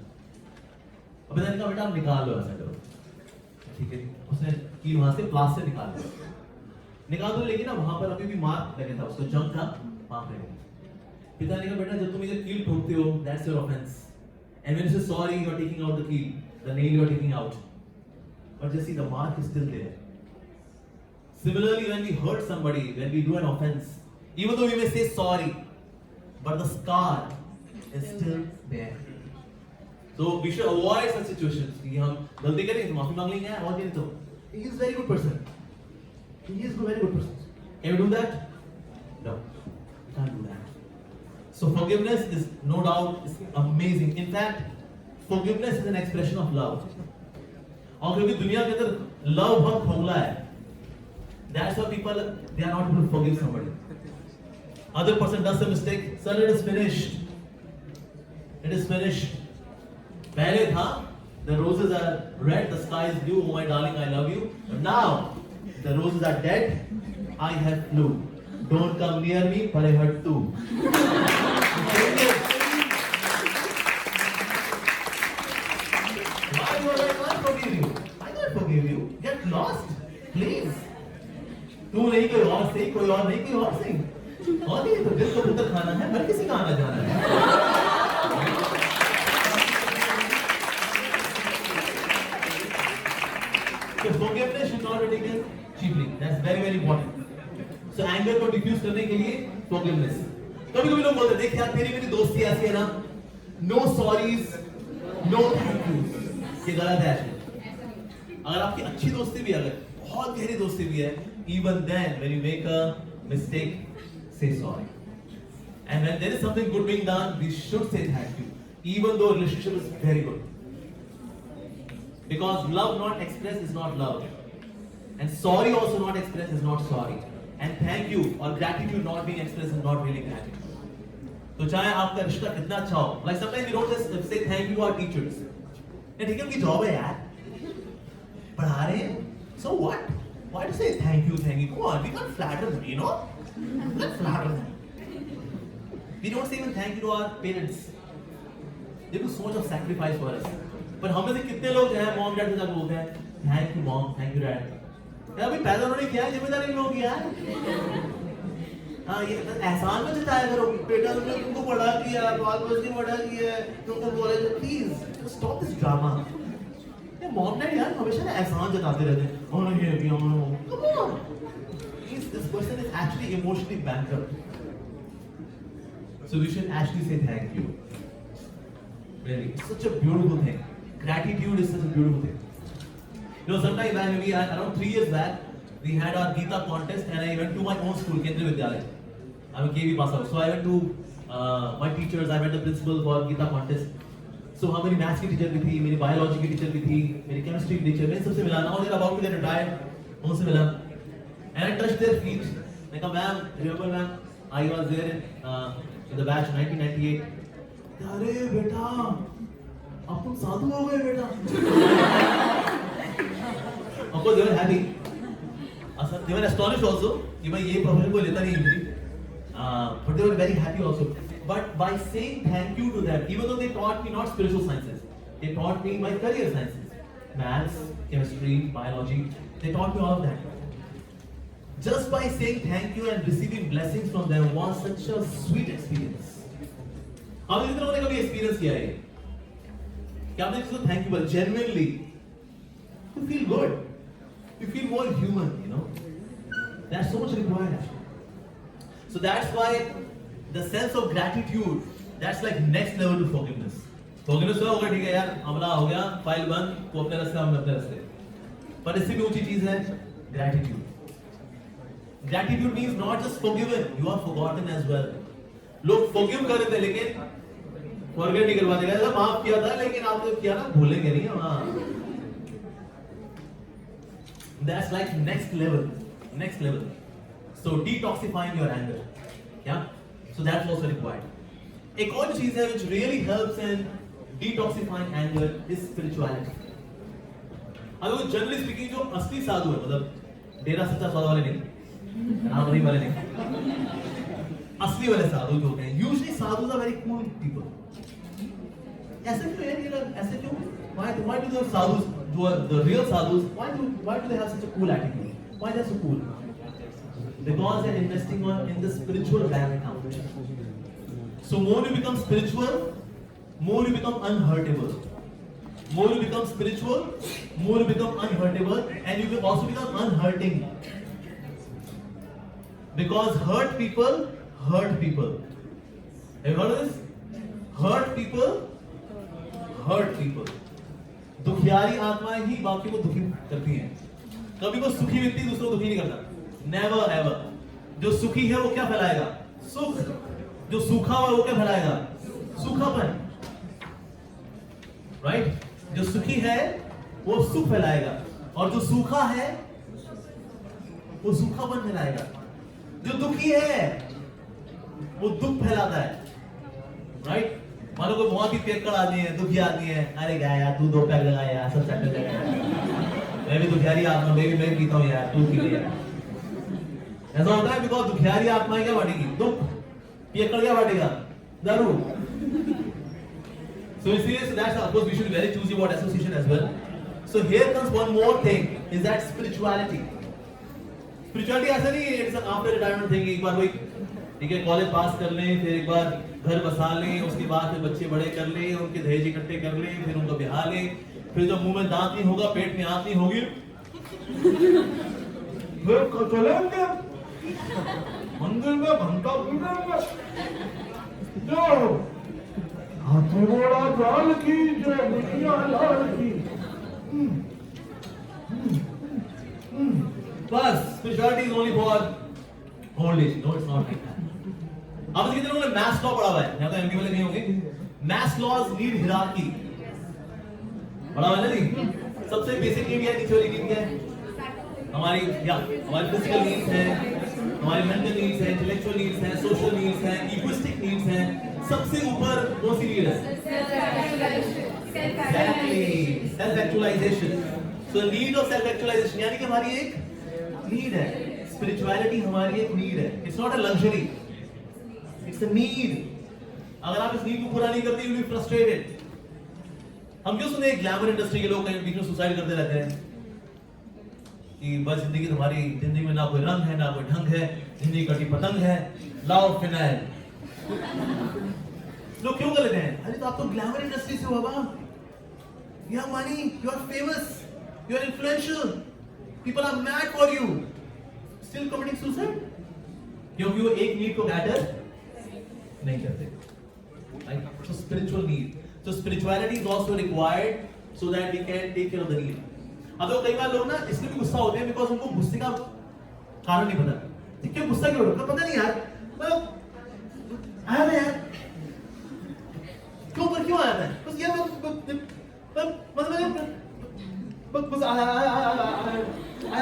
अब पिताजी ने कहा बेटा आप निकाल लो, ऐसा करो. ठीक है, उसने कील वहां से प्लास से निकाल दो, लेकिन ना वहां पर अभी भी मार्क लगे था, उसको जंग था, मार्क लगे. पिता ने कहा बेटा जब तुम इधर कील ठोकते हो, that's your offence, and when you say sorry you are taking out the कील, the nail you are taking out, but just see the mark is still there. Similarly, when we hurt somebody, when we do an offense, even though we may say sorry, but the scar is still there. So we should avoid such situations. कि हम गलती करें तो माफी मांग लेंगे और नहीं तो. He is very good person. He is a very good person. Can we do that? No, we can't do that. So forgiveness is no doubt is amazing. In fact, forgiveness is an expression of love. और क्योंकि दुनिया के अंदर love बहुत खोखला है, that's why people they are not able to forgive somebody. Other person does a mistake, sir, it is finished. It is finished. पहले था the roses are red, the sky is blue, oh my darling I love you, but now the roses are dead, I have flu, don't come near me for I hurt too. Why would I not forgive you? I can't forgive you. Get lost, please. तू नहीं कोई और सही, कोई और नहीं कोई और सही, और नहीं तो दिल को पुत्र खाना है, हर किसी का आना जाना है. So forgiveness should not be taken cheaply. That's very very important. So anger को diffuse करने के लिए forgiveness. कभी-कभी लोग बोलते हैं देख यार तेरी मेरी दोस्ती ऐसी है ना, no sorries, no thank yous. ये गलत है. अगर आपकी अच्छी दोस्ती भी है, अगर बहुत गहरी दोस्ती भी है, even then when you make a mistake, say sorry. And when there is something good being done, we should say thank you, even though relationship is very good. Because love not expressed is not love. And sorry also not expressed is not sorry. And thank you or gratitude not being expressed is not really gratitude. तो चाहे आपका रिश्ता कितना अच्छा हो, like sometimes we don't just say thank you to our teachers. ठीक है उनकी जॉब है यार, पढ़ा रहे हैं. So what? Why to say thank you? Come on, we can't flatter them, you know? We can't flatter them. We don't say even thank you to our parents. They do so much of sacrifice for us. पर हम में से कितने लोग जो हैं mom dad से बोलते हैं thank you mom, thank you dad. यार अभी पैदा उन्होंने किया है, जिम्मेदारी लोग यार. हाँ ये एहसान में जताया करो, बेटा तुमने तुमको पढ़ा किया, बाल बच्चे पढ़ा किया, तुमको बोले तो प्लीज स्टॉप दिस ड्रामा. ये मॉम डैड यार हमेशा ना एहसान जताते रहते हैं. उन्होंने ये किया, उन्होंने come on. This person is actually emotionally bankrupt. So we should actually say thank you. Really, it's such a beautiful thing. Gratitude is such a beautiful thing. You know, sometime back, maybe around 3 years back, we had our Gita contest, and I went to my own school, Kendriya Vidyalaya. I'm a KV pass out, so I went to my teachers. I met the principal for Gita contest. So how many maths की teacher भी थी, मेरी biology की teacher भी थी, मेरी chemistry की teacher, मैं सबसे मिला. Now they're about to get retired, उनसे मिला. And I touched their feet. मैं कहा ma'am, remember ma'am, I was there in the batch 1998. अरे बेटा, अब तुम साधु हो गए बेटा. Of course they were happy. They were astonished also कि भाई ये profession को लेता नहीं English. But they were very happy also. But by saying thank you to them, even though they taught me not spiritual sciences, they taught me my career sciences, maths, chemistry, biology. They taught me all of that. Just by saying thank you and receiving blessings from them was such a sweet experience. आपने कितने लोगों ने कभी experience किया है? कि आपने किसी को thank you बोला genuinely, you feel good, you feel more human, you know. That's so much required. So that's why the sense of gratitude, that's like next level to forgiveness. Forgiveness हुआ होगा ठीक है यार, हमला हो गया, फाइल बंद, वो अपने रास्ते हम अपने रास्ते. पर इससे भी ऊंची चीज है gratitude. Gratitude means not just forgiven, you are forgotten as well. लोग forgive कर रहे थे लेकिन forget नहीं करवा देगा. ऐसा माफ किया था लेकिन आपने किया ना, भूलेंगे नहीं हाँ. That's like next level. So detoxifying your anger, yeah. So that's also required. एक और चीज है which really helps in detoxifying anger is spirituality. अगर generally speaking जो असली साधु है, मतलब डेरा सच्चा साधु वाले नहीं, नामरी वाले नहीं, असली वाले साधु जो होते हैं, usually sadhus are very cool people. ऐसे क्यों है ये लोग? ऐसे क्यों? Why do the sadhus, the real sadhus, why do they have such a cool attitude? Why they are so cool? Because they are investing in the spiritual bank account. So more you become spiritual, more you become unhurtable. More you become spiritual, more you become unhurtable, and you will also become unhurting. Because hurt people hurt people. Have you heard of this? Hurt people hurt people. दुखियारी आत्माएं ही बाकी को दुखी करती हैं. कभी वो सुखी व्यक्ति दूसरों को दुखी नहीं करता. Never ever. जो सुखी है वो क्या फैलाएगा? सुख. जो सूखा हुआ वो क्या फैलाएगा? सूखापन. Right? जो सुखी है वो सुख फैलाएगा, और जो सूखा है वो सूखापन फैलाएगा. जो दुखी है वो दुख फैलाता है. Right? मानो कोई बहुत ही पेकड़ आदमी है, दुखी आदमी है, अरे क्या यार तू 2 पैक लगा यार, सब चक्कर लगा यार, मैं भी दुखियारी आत्मा, मैं भी पीता हूँ यार, तू पी ले यार. ऐसा होता है बिकॉज़ दुखियारी आत्मा क्या बांटेगी? दुख. पेकड़ क्या बांटेगा? दारू. So that's of course we should be very choosy about association as well. So here comes one more thing, is that spirituality. Spirituality ऐसा नहीं है it's an after retirement thing. एक बार वही ठीक है कॉलेज पास कर लें, फिर एक बार घर बसा लें, उसके बाद फिर बच्चे बड़े कर लें, उनके दहेज इकट्ठे कर लें, फिर उनको बिहा लें, फिर जब मुंह में दांत नहीं होगा, पेट में आंत नहीं होगी, फिर चलेंगे मंदिर में घंटा पीटेंगे, जो हाथी घोड़ा जाल की, जो बिटिया लाल की. बस spirituality is only for old age. No, it's not like that. अब कितने लोगों ने मैथ्स लॉ पढ़ा हुआ है? यहाँ तो एमपी वाले नहीं होंगे. Maslow's need hierarchy. पढ़ा हुआ है ना? नहीं. सबसे बेसिक नीड है, नीचे वाली नीड क्या है? हमारी फिजिकल नीड्स हैं, हमारी मेंटल नीड्स हैं, इंटेलेक्चुअल नीड्स हैं, सोशल नीड्स हैं, इगोइस्टिक नीड्स हैं। सबसे ऊपर कौन सी नीड है? Self actualization. So need of self actualization यानी कि हमारी एक नीड है। स्पिरिचुअलिटी हमारी एक नीड है। It's not a luxury, it's a need. अगर आप इस नीड को पूरा नहीं करते, यू विल बी फ्रस्ट्रेटेड। हम क्यों सुने ग्लैमर इंडस्ट्री के लोग कहीं बीच में सुसाइड करते रहते हैं कि बस जिंदगी तुम्हारी, जिंदगी में ना कोई रंग है ना कोई ढंग है, जिंदगी कटी पतंग है, लाओ फिनाइल। लोग क्यों कर लेते हैं? अरे तो आप तो ग्लैमर इंडस्ट्री से हो बाबा, you have money, you are famous, you are influential, people are mad for you, still committing suicide क्योंकि वो एक नीड को कैटर नहीं करते। Right? So spiritual need. So spirituality is also required so that we can take care of the need. अब तो कई बार लोग ना इसलिए भी गुस्सा होते हैं बिकॉज़ उनको गुस्से का कारण नहीं पता। क्यों गुस्सा क्यों होता है पता नहीं यार। मतलब आया ना यार, क्यों आया था? बस यार बस आया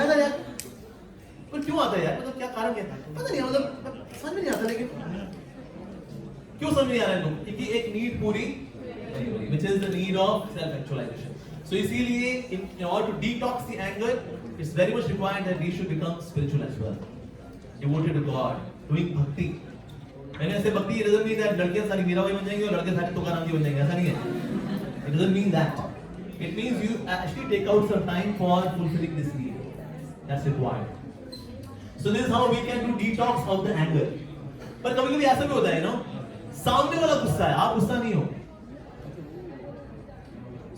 था यार। पर क्यों आता है यार? मतलब क्या कारण क्या था? पता नहीं, मतलब समझ में नहीं आता। लेकिन क्यों समझ नहीं आ रहा है लोग? क्योंकि एक नीड पूरी, which is the need of self actualization. So इसीलिए in order to detox the anger, it's very much required that we should become spiritual as well, devoted to God, doing bhakti. मैंने ऐसे भक्ति, it doesn't mean that लड़कियां सारी मीराबाई बन जाएंगी और लड़के सारे तुकाराम जी बन जाएंगे, ऐसा नहीं है। It doesn't mean that. It means you actually take out some time for fulfilling this need. That's required. So this is how we can do detox of the anger. पर कभी-कभी ऐसा भी होता है, सामने वाला गुस्सा है, आप गुस्सा नहीं हो।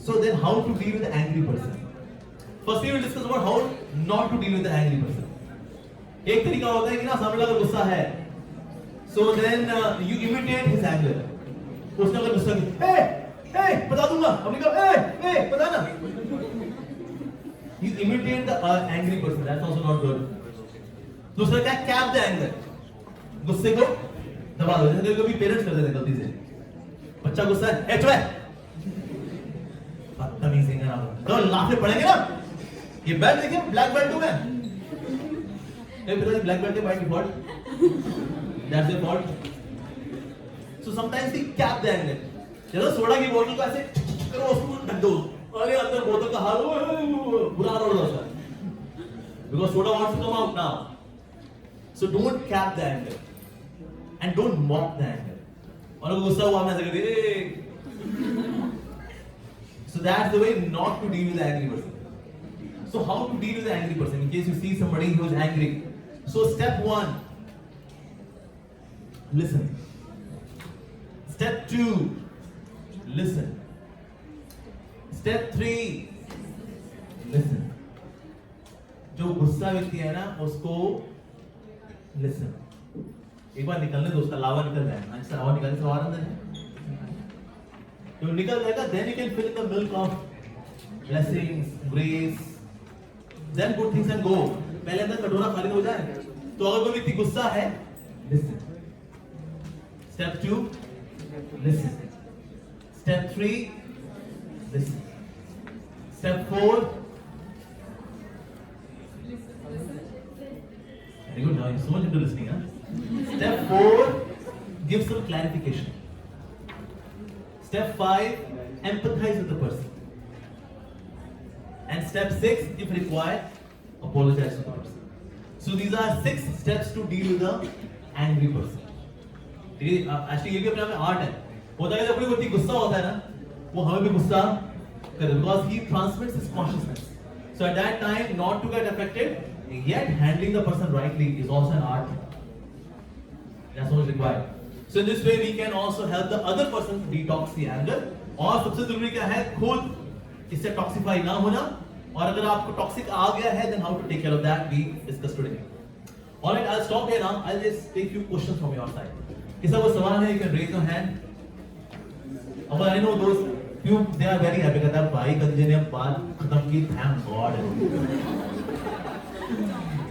So then how to deal with the angry person? Firstly, we'll discuss about how not to deal with the angry person. एक तरीका होता है कि ना सामने वाला गुस्सा है, so then you imitate his anger. उसने अगर गुस्सा किया, hey, बता दूंगा, हमने कहा, hey, बता ना। You imitate the angry person. That's also not good. दूसरा क्या? Cap the anger. गुस्से को दबा दो। जैसे कभी पेरेंट्स कर देते हैं गलती से, बच्चा गुस्सा है, चुप है, बदतमीज है ना, तो लाफे पड़ेंगे ना। ये बेल्ट देखिए, ब्लैक बेल्ट हूं मैं। पिताजी ब्लैक बेल्ट है by default, that's your fault. So sometimes we cap the anger. चलो सोडा की बोतल को ऐसे करो, उसको ढक दो, अरे अंदर बोतल का हाल बुरा हाल हो जाता है, because soda wants to come out now. So don't cap the anger and don't mock the anger. और अगर गुस्सा हुआ मैं ऐसे कर दिए, so that's the way not to deal with the angry person. So how to deal with the angry person in case you see somebody who is angry? So step 1, listen. Step 2, listen. Step 3, listen. जो गुस्सा व्यक्ति है ना उसको listen. एक बार निकलने दो, उसका लावा निकल जाए। अच्छा लावा निकलने से और अंदर है, तो निकल जाएगा। then you can fill in the milk of blessings, grace, then good things and go. पहले अंदर कटोरा खाली हो जाए। तो अगर कोई व्यक्ति गुस्सा है, listen. Step 2, listen. Step 3, listen. Step 4, very good. Now you're so much into listening, huh? Step 4, give some clarification. Step 5, empathize with the person. And step 6, if required, apologize to the person. So these are 6 steps to deal with the angry person. Actually ये भी अपने आप में art है। होता है जब कोई व्यक्ति गुस्सा होता है ना, वो हमें भी गुस्सा करे, because he transmits his consciousness. So at that time, not to get affected, yet handling the person rightly is also an art. That's what is required. So in this way we can also help the other person detox the anger. और सबसे जरूरी क्या है, खुद इससे टॉक्सिफाई ना होना। और अगर आपको टॉक्सिक आ गया है, then how to take care of that we discussed today. Alright, I'll stop here now. I'll just take few questions from your side. किसी को सवाल है, you can raise your hand. But I know those few, they are very happy. कहता है भाई कंजे ने बात खत्म की, thank God.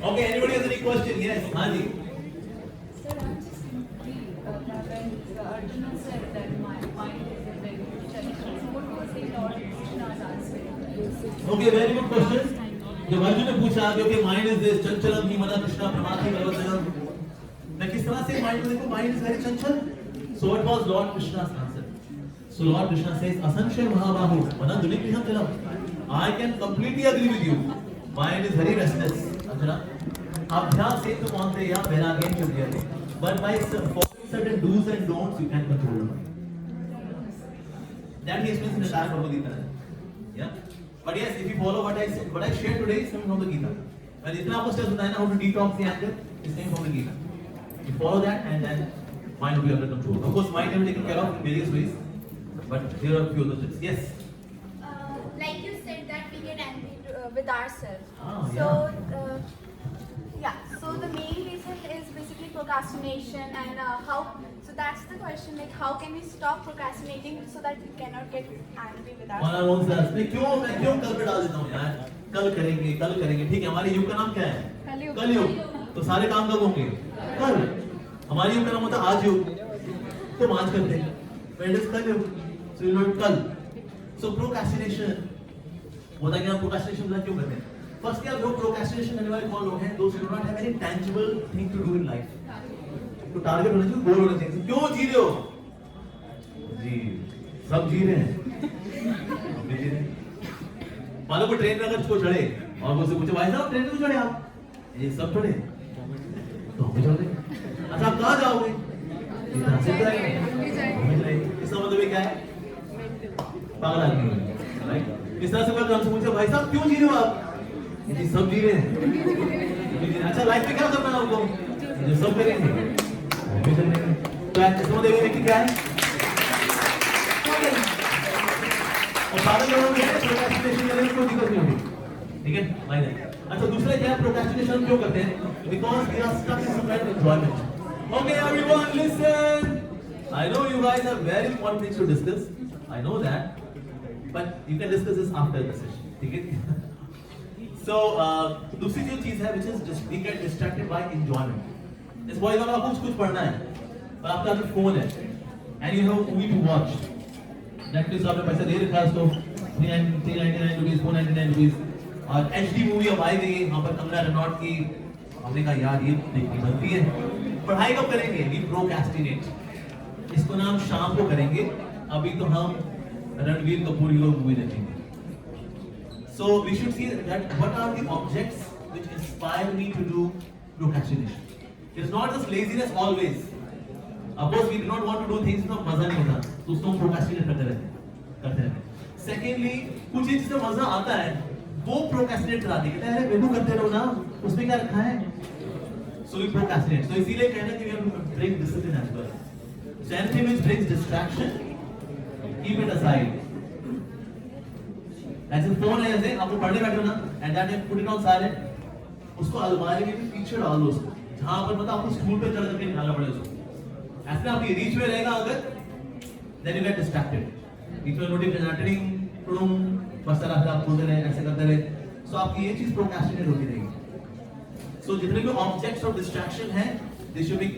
Okay, anybody has any question? Yes, हाँ जी. Arjuna said that my mind is a very good challenge. So what was the Lord Krishna's answer? Okay, very good question. जब अर्जुन ने पूछा कि माइंड इज दिस चंचलम ही मना कृष्णा प्रमाथि बलवदनम, मैं किस तरह से माइंड को देखूं, mind is very Chanchal. So it was Lord Krishna's answer. So Lord Krishna says, Asanshaya Mahabahu, Manandulipiham Jalam. I can completely agree with you. Mind is very restless. Arjuna, Abhyas Setu Manteya Vairagyan Chudyate. But by following certain do's and don'ts, you can control the mind. That he explains in the entire Bhagavad Gita. Yeah. But yes, if you follow what I said, what I shared today is coming from the Gita. And itna aapko steps बताया ना how to detox the anger is coming from the Gita. You follow that and then mind will be under control. Of course, mind can be taken care of in various ways. But here are a few other tips. Yes. Like you said that we get angry with ourselves. Yeah. So the main reason is basically procrastination and how. So that's the question. Like, how can we stop procrastinating so that we cannot get angry with और ourselves? उन से मैं क्यों कल पे डाल देता हूँ यार, कल करेंगे. ठीक है, हमारे युग का नाम क्या है? कलयुग. तो सारे काम कब होंगे? कल. हमारे युग का नाम होता है आज युग. तो आज करते हैं. When it is कलयुग, so you know कल. So procrastination. होता क्या? Procrastination मतलब क्यों करते हैं? First क्या, जो procrastination करने वाले कौन लोग हैं? Those who do not have any tangible thing to do in life. तो टारगेट होना चाहिए, गोल होना चाहिए. क्यों जी रहे हो? जी सब जी रहे हैं. मानो को ट्रेन में अगर उसको चढ़े और वो से पूछे भाई साहब ट्रेन में क्यों चढ़े आप? ये सब चढ़े तो हम भी चढ़ गए. अच्छा आप कहाँ जाओगे? इधर से जाएंगे. इसका मतलब क्या है? पागल आदमी है, राइट? इस तरह से कोई हमसे पूछे भाई साहब क्यों जी रहे हो आप? ये सब जी रहे हैं. अच्छा लाइफ में क्या करना है आपको? जो सब करेंगे तो इसका मतलब व्यक्ति क्या है? और पागल लोगों में प्रोक्रेस्टिनेशन करने में कोई दिक्कत नहीं होगी. ठीक है माइनर. अच्छा दूसरा क्या है, प्रोक्रेस्टिनेशन क्यों करते हैं? Because we are stuck in some kind of enjoyment. Okay everyone listen. I know you guys have very important things to discuss. I know that, but you can discuss this after the session. ठीक है? So दूसरी जो चीज है which is just we get distracted by enjoyment. इस boy का आपको कुछ पढ़ना है और आपका जो फोन है and you have a movie to watch. Netflix आपने पैसा दे रखा है उसको 399 रुपीस 499 रुपीस और HD मूवी अब आई गई है. वहाँ पर कंगना रनौत की. हमने कहा यार ये देखनी बनती है. पढ़ाई कब करेंगे? We procrastinate. इसको नाम शाम को करेंगे. अभी तो हम रणवीर कपूर की मूवी देखेंगे. So we should see that what are the objects which inspire me to do procrastination. It's not just laziness always. Of course we do not want to do things जिसमें मजा नहीं होता तो उसको हम procrastinate करते रहते हैं. Secondly कुछ चीज जिसमें मजा आता है वो procrastinate कराती है. कहते हैं अरे वेनू करते रहो ना, उसमें क्या रखा है? So we procrastinate. So इसीलिए कहना कि we have to bring discipline as well. So anything which brings distraction, keep it aside. ऐसे फोन है जैसे आपको पढ़ने बैठे हो ना and that put it on silent. उसको अलमारी में भी पीछे डाल दो उसको जहाँ पर मतलब आपको स्टूल पे चढ़ करके निकालना पड़े उसको. ऐसे आपकी रीच में रहेगा अगर then you get distracted. बीच में नोटिफिकेशन टिंग टुडुम बस तरह से आप बोलते रहे ऐसे करते रहे. So आपकी ये चीज प्रोक्रेस्टिनेट होती रहेगी. So जितने भी ऑब्जेक्ट्स ऑफ डिस्ट्रैक्शन हैं they should be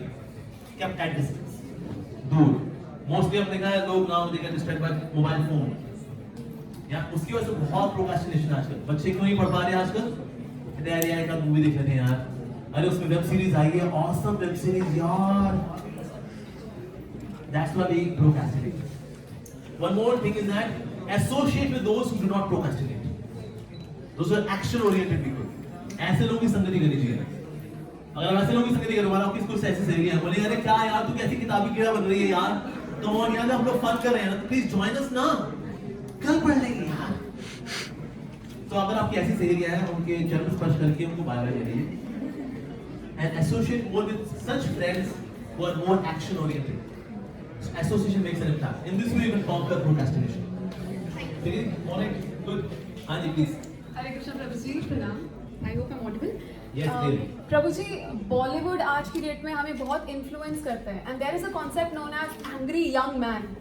kept at distance. दूर. मोस्टली आपने देखा है लोग now they get distracted by mobile phone. या उसकी वजह से बहुत प्रोक्रेस्टिनेशन आजकल. बच्चे क्यों नहीं पढ़ पा रहे आजकल? कहते हैं यार एक मूवी देख लेते हैं यार. अरे उसमें वेब सीरीज आई है, ऑसम वेब सीरीज यार. That's why we procrastinate. One more thing is that associate with those who do not procrastinate. Those are action oriented people. ऐसे लोगों की संगति करनी चाहिए. अगर ऐसे लोगों की संगति करवा रहा हो, किसको ऐसी सहेली है, बोले अरे क्या यार तू कैसी किताबी कीड़ा बन रही है यार, कम ऑन यार हम लोग फन कर रहे हैं ना, प्लीज ज्वाइन अस ना, कल पढ़ लेंगे यार. तो अगर आपकी ऐसी सहेली है उनके चरण स्पर्श करके उनको बाय बाय करिए and associate more with such friends who are more action oriented. Association makes an impact. In this way you can conquer procrastination. Okay, all right, good. Anji, please. Hare Krishna Prabhuji, pranam. I hope I'm audible. Yes, clearly. प्रभुजी, बॉलीवुड आज की date में हमें बहुत influence करते हैं and there is a concept known as angry young man.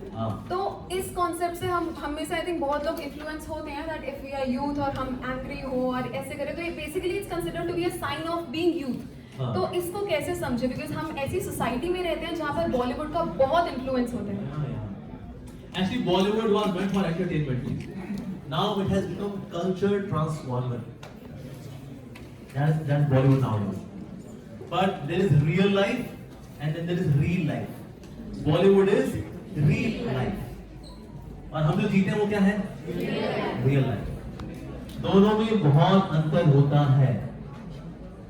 तो इस concept से हम में से आई थिंक बहुत लोग इन्फ्लुएंस होते हैं that if we are youth और हम एंग्री हो और ऐसे करें तो ये basically it's considered to be a sign of being youth. तो इसको कैसे समझे? बिकॉज हम ऐसी सोसाइटी में रहते हैं जहाँ पर बॉलीवुड का बहुत इन्फ्लुएंस होते हैं. Actually, Bollywood was meant for entertainment. Now it has become culture transformer. That's Bollywood nowadays. But there is real life and then there is real life. Bollywood is real life. और हम जो जीते हैं वो क्या है? Real life. दोनों में बहुत अंतर होता है।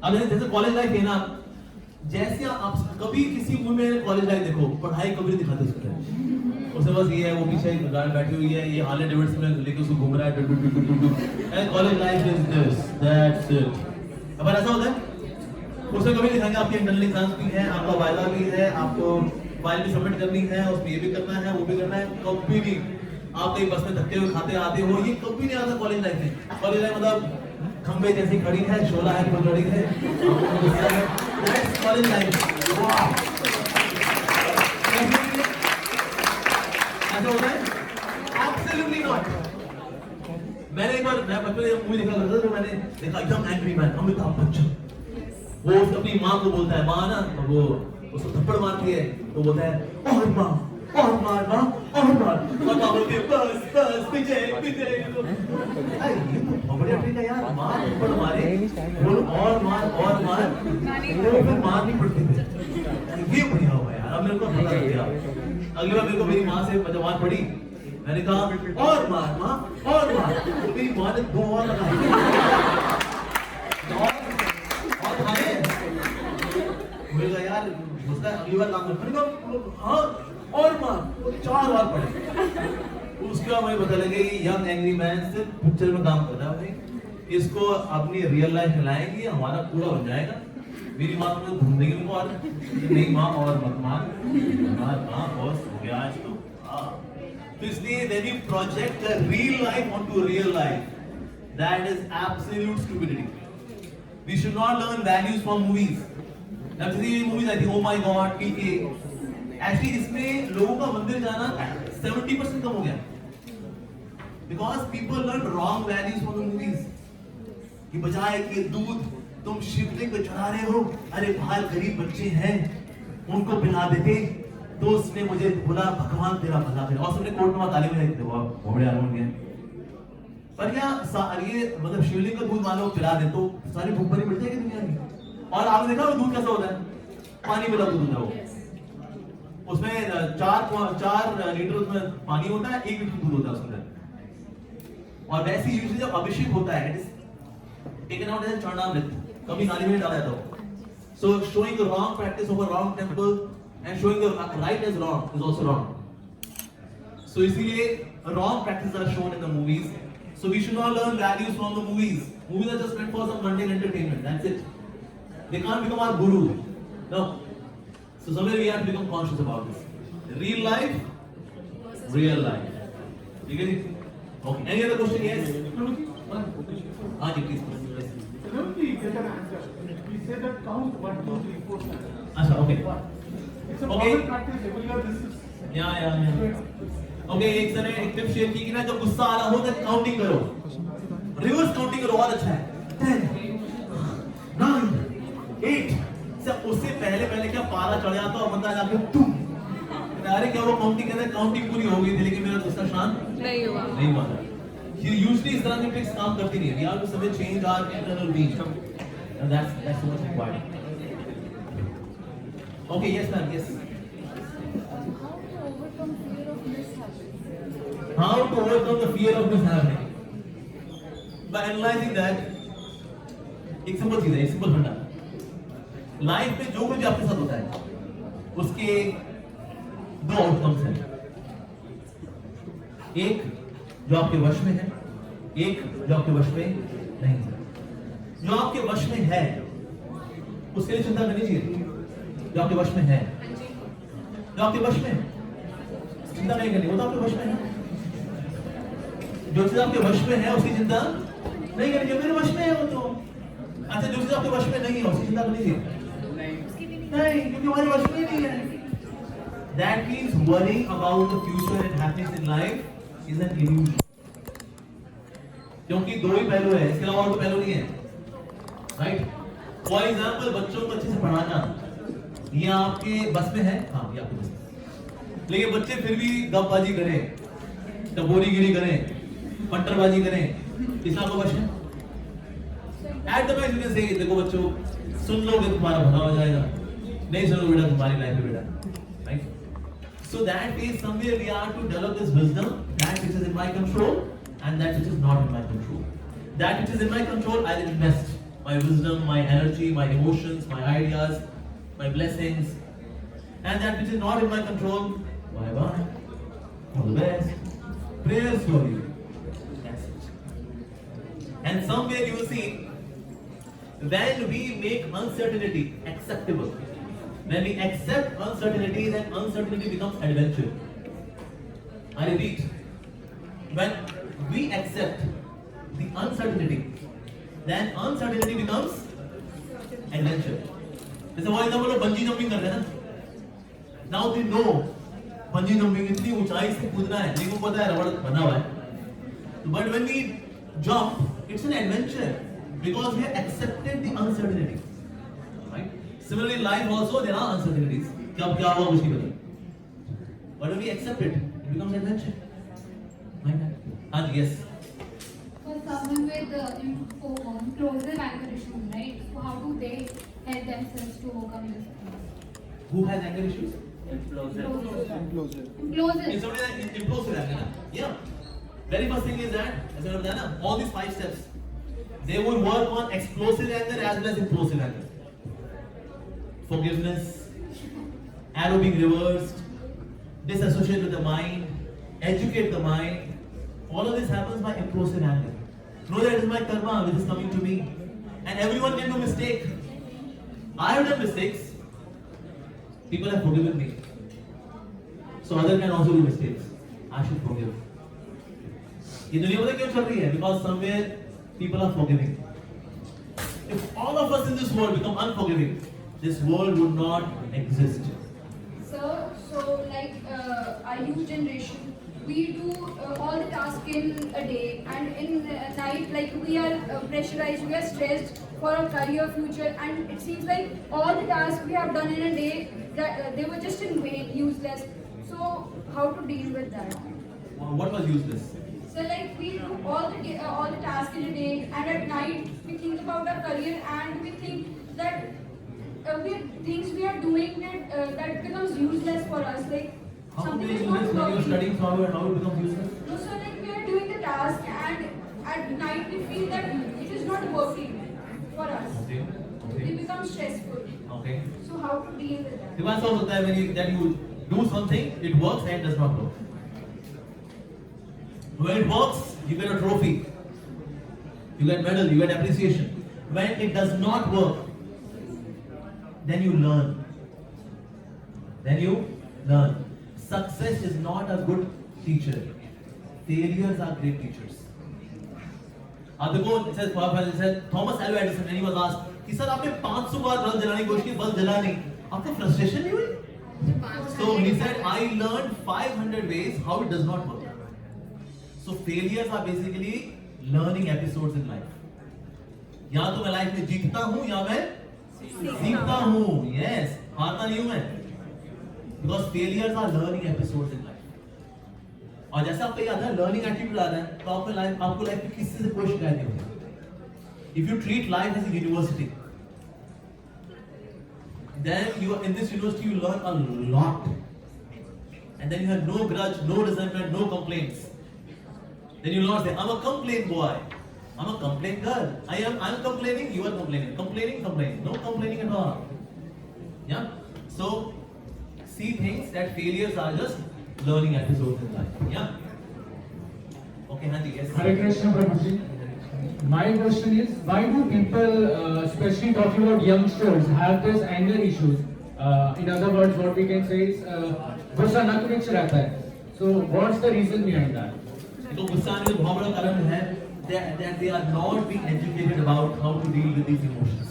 अब जैसे कॉलेज लाइफ है ना, जैसे आप कभी किसी मूवी में कॉलेज लाइफ देखो, पढ़ाई कभी नहीं दिखाते उसको, उसके पास ये है, वो पीछे गाड़ी बैठी हुई है, ये हार्ले डेविडसन में लेके उसको घूम रहा है, college life is this that's it. अब ऐसा होता है उसमें कभी दिखाएंगे आपके इंटरनल एग्जाम्स भी है, आपका वाइवा भी है, आपको फाइल भी सबमिट करनी है, उसमें ये भी करना है, वो भी करना है। कभी नहीं आप कहीं बस में धक्के हुए खाते आते हो, ये कभी नहीं आता कॉलेज लाइफ में। कॉलेज लाइफ मतलब खंबे जैसी खड़ी है, शोला है, फुलझड़ी है, दैट्स कॉलेज लाइफ। वाह, ऐसा होता है? Absolutely not. मैंने एक बार मैं बचपन में मूवी देखा करता था, तो मैंने देखा एकदम एंग्री मैन अमिताभ बच्चन, वो अपनी माँ को बोलता है, माँ ना वो उसको थप्पड़ मारती है, तो बोलता है और माँ और मार माँ और मार, और माँ बोलती है बस बस विजय विजय। ये तो बड़े ट्रिक है यार, माँ थप्पड़ मारे बोल और मार, वो फिर मार नहीं पड़ती थी। ये बढ़िया हुआ यार, अब मेरे को पता लग गया। अगली बार मेरे को मेरी माँ से जब मार पड़ी, मैंने कहा और मार माँ और मार, तो मेरी माँ ने 2 और लगाई यार, उसका अगली बार काम करना, हाँ और मार 4 बार पड़े। उसके बाद मुझे पता लगे यंग एंग्री मैन सिर्फ पिक्चर में काम कर रहा है, इसको अपनी रियल लाइफ में लाएंगे, हमारा पूरा बन जाएगा। मेरी माँ तो घूम देगी उनको, और नहीं माँ और मत मार, माँ बॉस हो गया आज तो इसलिए when you project the real life onto real life, that is absolute stupidity. We should not learn values from movies. अब जैसे मूवीज आई थी, oh my God, PK, actually इसमें लोगों का मंदिर जाना 70% कम हो गया, because people learn wrong values from the movies. कि बजाय कि दूध तुम शिवलिंग पे चढ़ा रहे हो, अरे बाहर गरीब बच्चे हैं उनको पिला देते, तो उसने मुझे बोला भगवान तेरा भला करे, और सबने कोर्ट में ताली बजाई, वो बड़े आराम गए। पर क्या ये मतलब शिवलिंग का दूध मान लो पिला दे तो सारी भूखमरी मिट जाएगी दुनिया की। और आपने देखा वो दूध कैसा होता है, पानी मिला दूध होता है वो, उसमें 4 लीटर उसमें पानी होता है, 1 लीटर दूध होता है उसमें। और वैसे यूजुअली जब अभिषेक होता है, it is taken out as चरणामृत, कभी नाली में डाला जाता है। So showing the wrong practice of a wrong temple and showing the right as wrong is also wrong. So इसीलिए wrong practices are shown in the movies. So we should not learn values from the movies. Movies are just meant for some mundane entertainment. That's it. They can't become our guru. No. So somewhere we have to become conscious about this. Real life, real life. You get it? Okay. Any other question? Yes. Ji, please. Don't we get an answer? We say that count 1, 2, 3, 4, 5. Achha, okay. It's a Okay. common practice. Every year this is. Yeah. Okay, एक sir ने एक tip share की कि ना जब गुस्सा आ रहा हो तो काउंटिंग करो, रिवर्स काउंटिंग करो, और अच्छा है। 10, 9, 8। सब उससे पहले क्या पारा चढ़ जाता और बंदा जाके तुम, अरे क्या वो काउंटिंग कहते हैं, काउंटिंग पूरी हो गई थी लेकिन मेरा गुस्सा शांत नहीं हुआ। ये यूजुअली इस तरह की ट्रिक्स काम करती नहीं है। We have to someway change our internal being, and that's what is required. Okay, yes ma'am, yes. How to overcome the fear of mishappening? By analyzing that, एक सिंपल चीज है, एक सिंपल फंडा। लाइफ में जो कुछ आपके साथ होता है उसके 2 आउटकम्स हैं, एक जो आपके वश में है, एक जो आपके वश में नहीं है। जो आपके वश में है उसके लिए चिंता करनी चाहिए, जो आपके वश में है, जो आपके वश में चिंता नहीं करनी, वो तो आपके वश में है। जो चीज आपके वश में है उसकी चिंता नहीं करनी, जो मेरे वश में है वो तो अच्छा। जो चीज आपके वश में नहीं है उसकी चिंता करनी चाहिए नहीं, क्योंकि हमारे वश में नहीं है। That means worrying about the future and happiness in life is an illusion. क्योंकि 2 ही पहलू है, इसके अलावा और कोई पहलू नहीं है, राइट? फॉर एग्जाम्पल, बच्चों को अच्छे से पढ़ाना ये आपके बस में है, हाँ ये आपके बस में, लेकिन बच्चे फिर भी गपबाजी करें, टपोरीगिरी करें, पट्टरबाजी करें, इसका आपको वश है? At the back you can say, देखो बच्चों, सुन लोगे तुम्हारा भला हो जाएगा, नहीं सुनोगे बेटा तुम्हारी लाइफ में बेटा, right? So that is somewhere we are to develop this wisdom, that which is in my control and that which is not in my control. That which is in my control, I will invest my wisdom, my energy, my emotions, my ideas, my blessings, and that which is not in my control, bye bye, all the best, prayers for you. That's it. And somewhere you will see, when we make uncertainty acceptable, when we accept uncertainty, then uncertainty becomes adventure. I repeat, when we accept the uncertainty, then uncertainty becomes adventure. जैसे वो इधर लोग bungee jumping करते हैं ना, now they know bungee jumping इतनी ऊंचाई से कूदना है, लेकिन पता है रबड़ बना हुआ है. But when we jump, it's an adventure because we have accepted the uncertainty. Right? Similarly, in life also there are uncertainties. कब क्या होगा कुछ नहीं पता. But when we accept it, it becomes adventure. Right? And yes. For someone with implosive anger issues, right? So how do they help themselves to overcome this? Who has anger issues? Implosive. It's something like implosive anger. Yeah. Very first thing is that, as I said, all these 5 steps, they will work on explosive anger as well as implosive anger. Forgiveness, arrow being reversed, disassociate with the mind, educate the mind. All of this happens by implosive anger. Know that it is my karma which is coming to me. And everyone can do mistake. I have done mistakes. People have forgiven me. So others can also do mistakes. I should forgive. ये दुनिया पता क्यों चल रही है? Because somewhere people are forgiving. If all of us in this world become unforgiving, this world would not exist. So like our youth generation, we do all the tasks in a day, and in night, like we are pressurized, we are stressed for our career, future, and it seems like all the tasks we have done in a day, that they were just in vain, useless. So how to deal with that? What was useless? So like we do all the tasks in a day, and at night we think about our career, and we think that things we are doing that becomes useless for us. Like How something is is useless not when you are working. studying software? How it becomes useless? No, so like we are doing the task, and at night we feel that it is not working for us. Okay. It becomes stressful. Okay. So how to deal with that? The one also that when you do something, it works and does not work. When it works, you get a trophy, you get medal, you get appreciation. When it does not work, then you learn. Success is not a good teacher. Failures are great teachers. It says Thomas Alva Edison, when he was asked, he said, आपने 500 बार bulb जलाने की कोशिश की, bulb जला नहीं, आपको frustration नहीं हुई? So he said, I learned 500 ways how it does not work. So failures are basically learning episodes in life. या तो मैं लाइफ में जीतता हूँ या मैं सीखता हूँ. Yes, हारता नहीं हूँ मैं. Because failures are learning episodes in life. और जैसे आपको याद है learning attitude आ रहा है, तो आपको लाइफ में किसी से कोई शिकायत नहीं होगी. If you treat life as a university, then you are in this university, you learn a lot, and then you have no grudge, no resentment, no complaints. Then you will not say, I'm a complaint boy, I'm a complaint girl. I'm complaining, you are complaining, complaining, no complaining at all. Yeah. So see things that failures are just learning episodes in life. Yeah. Okay, Hanji, yes. Hare Krishna, Prabhuji. My question is, why do people, especially talking about youngsters, have this anger issues? In other words, what we can say is, गुस्सा नकरिच रहता है. So what's the reason behind that? तो गुस्सा आने का बहुत बड़ा कारण है that they are not being educated about how to deal with these emotions.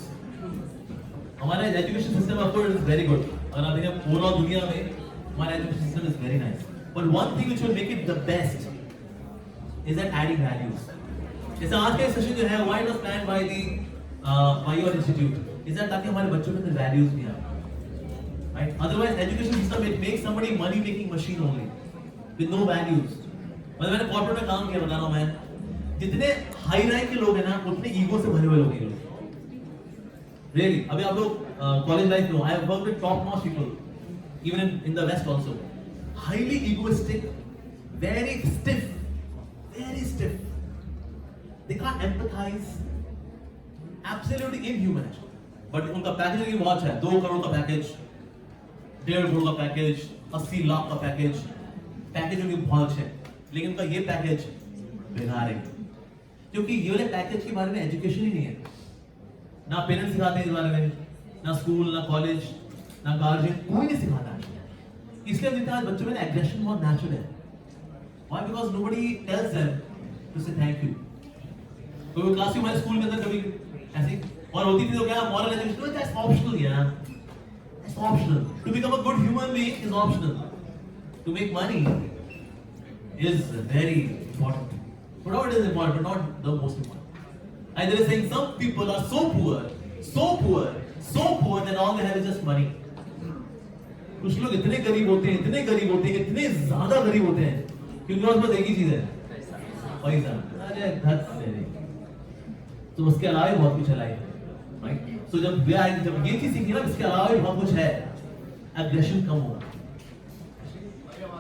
हमारा education system of course is very good. और आप देखें पूरा दुनिया में हमारा education system is very nice. But one thing which will make it the best is that adding values. जैसे आज का सेशन जो है why it was planned by your institute is that ताकि हमारे बच्चों के अंदर values भी आए. Right? Otherwise education system it makes somebody money making machine only with no values. मतलब मैंने कॉर्पोरेट में काम किया बता रहा हूँ मैं. जितने हाई रैंक के लोग हैं ना उतने ईगो से भरे हुए लोग हैं लोग रियली अभी आप लोग कॉलेज लाइफ में I have worked with top most people even in the west also highly egoistic very stiff they can't empathize absolutely inhuman but उनका पैकेज की वॉच है 2 करोड़ का पैकेज 1.5 करोड़ का पैकेज 80 लाख का पैकेज उनकी बहुत है लेकिन उनका ये पैकेज बेकार है क्योंकि ये वाले पैकेज के बारे में एजुकेशन ही नहीं है ना पेरेंट्स सिखाते हैं इस बारे में ना स्कूल ना कॉलेज ना गार्जियन कोई नहीं सिखाता है इसलिए देखते हैं आज बच्चों में एग्रेशन बहुत नेचुरल है why because nobody tells them to say thank you कोई क्लास में हमारे स्कूल के अंदर कभी ऐसे और होती थी तो क्या मॉरल एजुकेशन दैट्स ऑप्शनल यार that's optional to become a good human being is optional to make money is very important but not it is important but not the most important and they are saying some people are so poor that all they have is just money कुछ लोग इतने गरीब होते हैं इतने ज्यादा गरीब होते हैं कि उनके पास बस एक ही चीज है पैसा अरे धत तेरे तो उसके अलावा बहुत कुछ है राइट सो जब ये चीज सीखी ना इसके अलावा भी बहुत कुछ है एग्रेशन कम होगा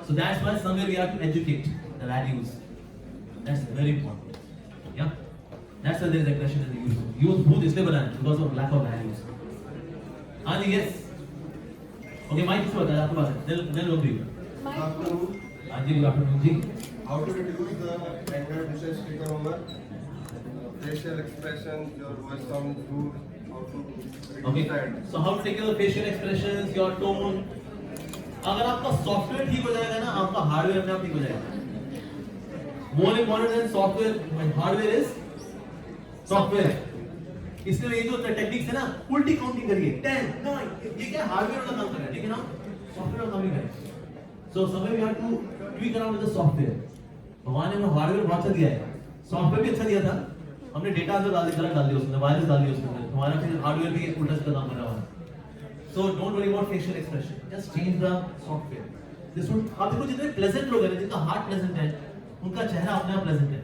so that's why somewhere we have to educate the values that's very important yeah that's why there is aggression in the youth both इसलिए बना है because of lack of values and yes okay Mike इसको बताया आपके पास then look you हाँ जी good afternoon ji how to reduce the anger which is taken over facial expression your voice sounds rude how to reduce okay that so how to take care of facial expressions your tone अगर आपका software ठीक हो जाएगा ना आपका hardware अपने आप ठीक हो जाएगा more important then software hardware is software इसलिए ये जो टेक्निक्स है ना उल्टी काउंटिंग करिए 10 9 ये क्या हार्डवेयर वाला काम कर रहा है लेकिन हम सॉफ्टवेयर वाला काम नहीं करें so somewhere we have to tweak around with the software भगवान ने हमें हार्डवेयर बहुत अच्छा दिया है सॉफ्टवेयर भी अच्छा दिया था हमने डेटा से गलत डाल दिया उसमें वायरस डाल दिया उसमें हमारा फिर हार्डवेयर भी उल्टा सीधा काम कर रहा है So don't worry about facial expression. Just change the software. This would आप देखो जितने pleasant लोग हैं जिनका heart pleasant है उनका चेहरा अपने आप pleasant है.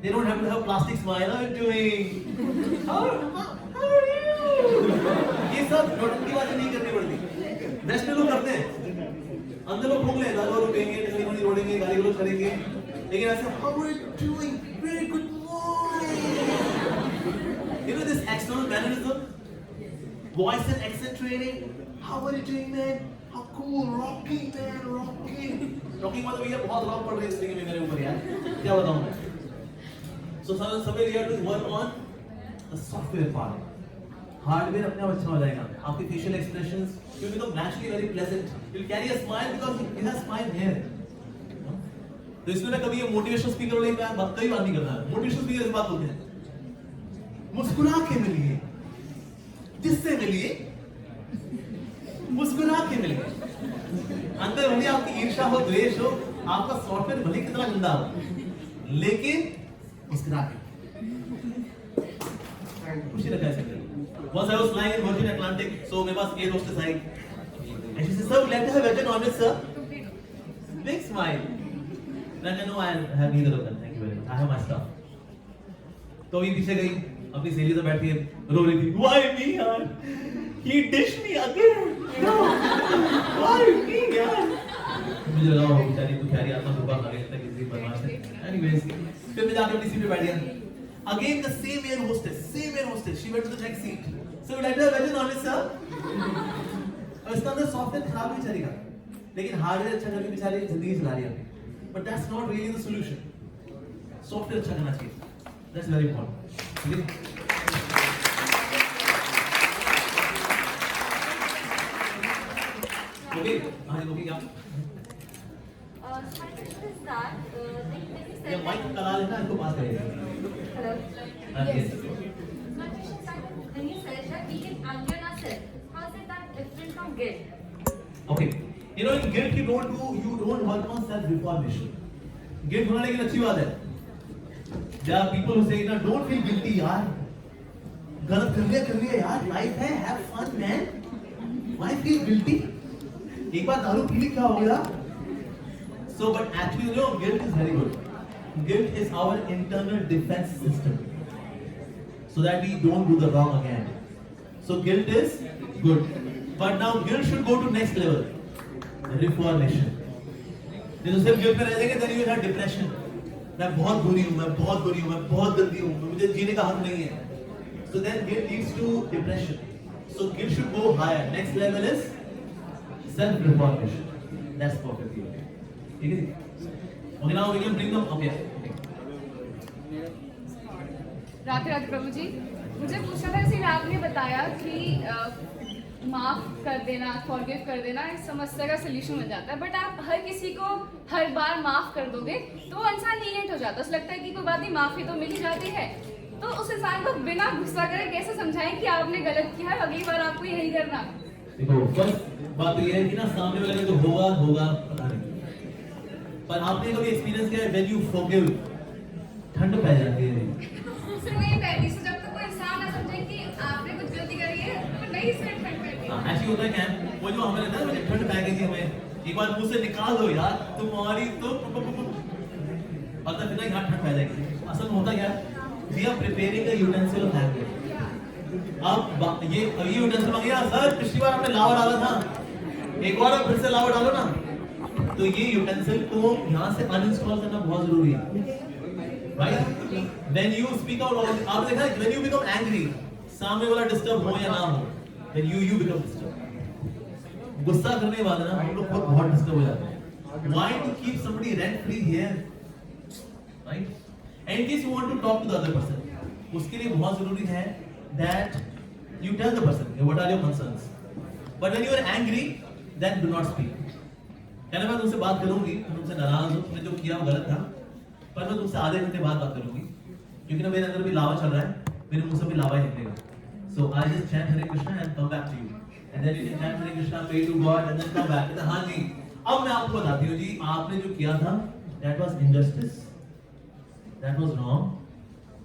They don't have to have plastic smile. How are you doing? How are you? ये सब नोटंकी बातें नहीं करनी पड़ती. Rest में लोग करते हैं. अंदर लोग भूख ले दारू रुकेंगे टकली रोड़ेंगे गाली गलौज करेंगे लेकिन ऐसे How are you doing? Very good morning. You know this external mannerism. Voice and accent training. How are you doing, man? How cool, rocking, man, rocking. Rocking मतलब भैया बहुत रॉक पड़ रही है इसलिए मेरे ऊपर यार. क्या बताऊँ मैं? So somewhere you have to work on the software part. Hardware अपने आप अच्छा हो जाएगा. आपके facial expressions will become naturally very pleasant. You'll carry a smile because you have smile here. तो इसमें मैं कभी ये motivational speaker वाली बात कई बार नहीं करता. Motivational speaker इस बात होते हैं. मुस्कुरा के मिलिए. जिससे मिलिए मुस्कुरा के मिलिए अंदर भले आपकी ईर्ष्या हो द्वेष हो आपका सॉफ्टवेयर भले कितना गंदा हो लेकिन मुस्कुरा के खुशी लगा सकते once I was flying in Virgin Atlantic so मेरे पास एयर होस्टेस आई and she said sir would like to have veg and omelette sir big smile then I know I have neither of them thank you very much I have my stuff तो ये पीछे गई अपनी सहेली से बैठ के रो रही थी why me यार he dished me again no why me यार मुझे लगा वो बेचारी तो क्या आता होगा आगे तक किसी बदमाश है anyways फिर मैं जाके अपनी सीट पे बैठ गया again the same air hostess she went to the next seat so we like to have veg and omelette sir और इसका अंदर सॉफ्टवेयर खराब नहीं चलेगा लेकिन हार्डवेयर अच्छा करके बेचारी जिंदगी चला रही है but that's not really the solution software अच्छा करना चाहिए that's very important okay yeah My question is that ये माइक कलाल है ना इसको पास करिए hello yes my question is that when you said that we can anger ourselves how is it that different from guilt okay you know in guilt you don't work on self reformation guilt होना लेकिन अच्छी बात है there are people who say ना don't feel guilty यार गलत कर लिया यार लाइफ है have fun man why feel guilty एक बार दारू पी ली क्या हो गया so but actually you know guilt is very good Guilt is our internal defense system, so that we don't do the wrong again. So guilt is good, but now guilt should go to next level, reformation. नहीं तो सिर्फ guilt पे रह जाएंगे, then you will have depression. मैं बहुत बुरी हूँ, मैं बहुत बुरी हूँ, मैं बहुत गंदी हूँ, मुझे जीने का हक नहीं है. So then guilt leads to depression. So guilt should go higher. Next level is self-reformation. That's perfectly okay. ठीक है? Okay, now we can bring them. Okay. Radhe Radhe प्रभु जी, मुझे पूछना था, जैसे आपने बताया कि माफ कर देना, फॉरगिव कर देना इस समस्या का सोल्यूशन हो जाता है, बट आप हर किसी को हर बार माफ कर दोगे तो वो इंसान लीनियंट हो जाता है. उसे लगता है कि कोई बात नहीं, माफी तो मिल ही जाती है. तो उस इंसान को बिना गुस्सा करे कैसे समझाएं कि आपने गलत किया है, अगली बार आपको यही करना. देखो, फर्स्ट बात तो ये है कि ना, सामने वाले को होगा पता नहीं, पर आपने कभी एक्सपीरियंस किया है व्हेन यू फॉरगिव ठंड पै जाती है. नहीं पैदी से जब तक कोई इंसान ना समझे कि आपने कुछ गलती करी है तो नहीं स्टेट करती. ऐसे होता है क्या, वो जो हमें रहता है मुझे ठंड पै गई थी, हमें एक बार मुंह से निकाल दो यार, तुम्हारी तो पता फिर यहाँ ठंड पै जाएगी. असल में होता क्या, we are preparing a utensil of anger. अब ये utensil मांगे यार, सर पिछली बार आपने लावा डाला था, एक बार फिर से लावा डालो ना. तो ये utensil को यहाँ से uninstall करना बहुत जरूरी है. Right? When you speak out, आपने देखा when you become angry, सामने वाला डिस्टर्ब हो या ना हो, then you become disturbed. गुस्सा करने वाले ना हम लोग बहुत डिस्टर्ब हो जाते हैं. Why to keep somebody rent free here? Right? And in case you want to talk to the other person, उसके लिए बहुत जरूरी है that you tell the person what are your concerns. But when you are angry, then do not speak. कहना मैं तुमसे बात करूंगी, तुमसे नाराज हो, तुमने जो किया वो गलत था, पर मैं तुमसे आधे घंटे बाद बात करूंगी, क्योंकि ना मेरे अंदर भी लावा चल रहा है, मेरे मुंह से भी लावा ही निकलेगा. So I just chant Hare Krishna and come back to you, and then you can chant Hare Krishna, pray to God, and then come back. हाँ जी, अब मैं आपको बताती हूँ जी, आपने जो किया था, that was injustice. That was wrong.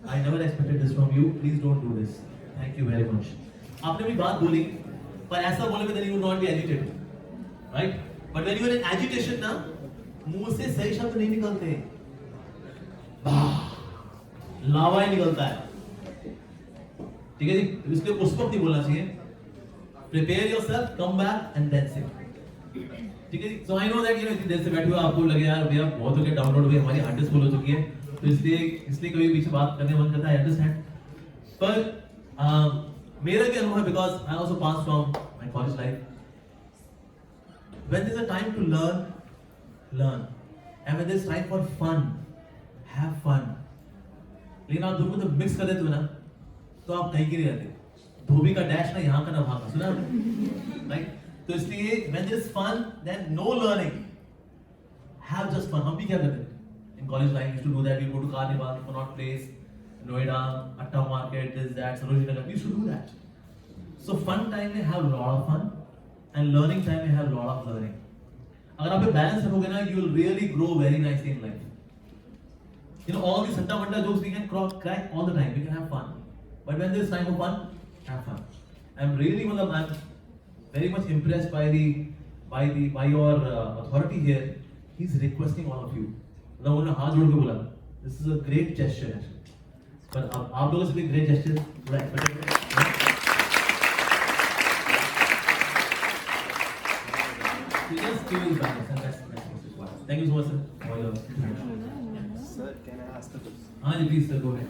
I never expected this from you. Please don't do this. Thank you very much. आपने भी बात बोली, पर ऐसा बोले then you will not be agitated, right? But when you are in agitation ना, मुंह से सही शब्द नहीं निकलते, लावा ही निकलता है. ठीक है जी, इसलिए उस वक्त नहीं बोलना चाहिए. Prepare yourself, come back and then say. ठीक है जी. So I know that you know देर से बैठे हुए आपको लगे यार भैया बहुत हो गया, डाउनलोड हुई, हमारी हार्ड डिस्क फुल हो चुकी है, तो इसलिए कभी बीच बात करने मन करता है, अंडरस्टैंड. पर मेरा भी अनुभव है, because I also pass from my college life. When there is a time to learn, and when there is time for fun, have fun. लेकिन आप दोनों को तो मिक्स कर देते हो ना, तो आप कहीं की नहीं रहते. धोबी का डैश ना यहाँ का ना वहाँ का, सुना आपने, राइट? तो इसलिए when there is fun, then no learning. Have just fun. हम भी क्या करते हैं? In college life, we used to do that. We go to Carnival, Connaught Place, Noida, Atta Market, this, that, Sarojini Nagar. We used to do that. So fun time में have a lot of fun, and learning time में have a lot of learning. अगर आप ये balance रखोगे ना, you will really grow very nicely in life. You know, all these satta vanda jokes we can crack all the time. We can have fun. But when there is time for fun, have fun. I'm very much impressed by your authority here. He's requesting all of you. ना उन्होंने हाथ जोड़ के बोला. This is a great gesture actually. But आप लोगों से भी great gesture थोड़ा expect करें. You just give me balance and that's what's required. Thank you so much, sir, for your intervention. Sir, can I ask a question? हाँ जी, please sir, go ahead.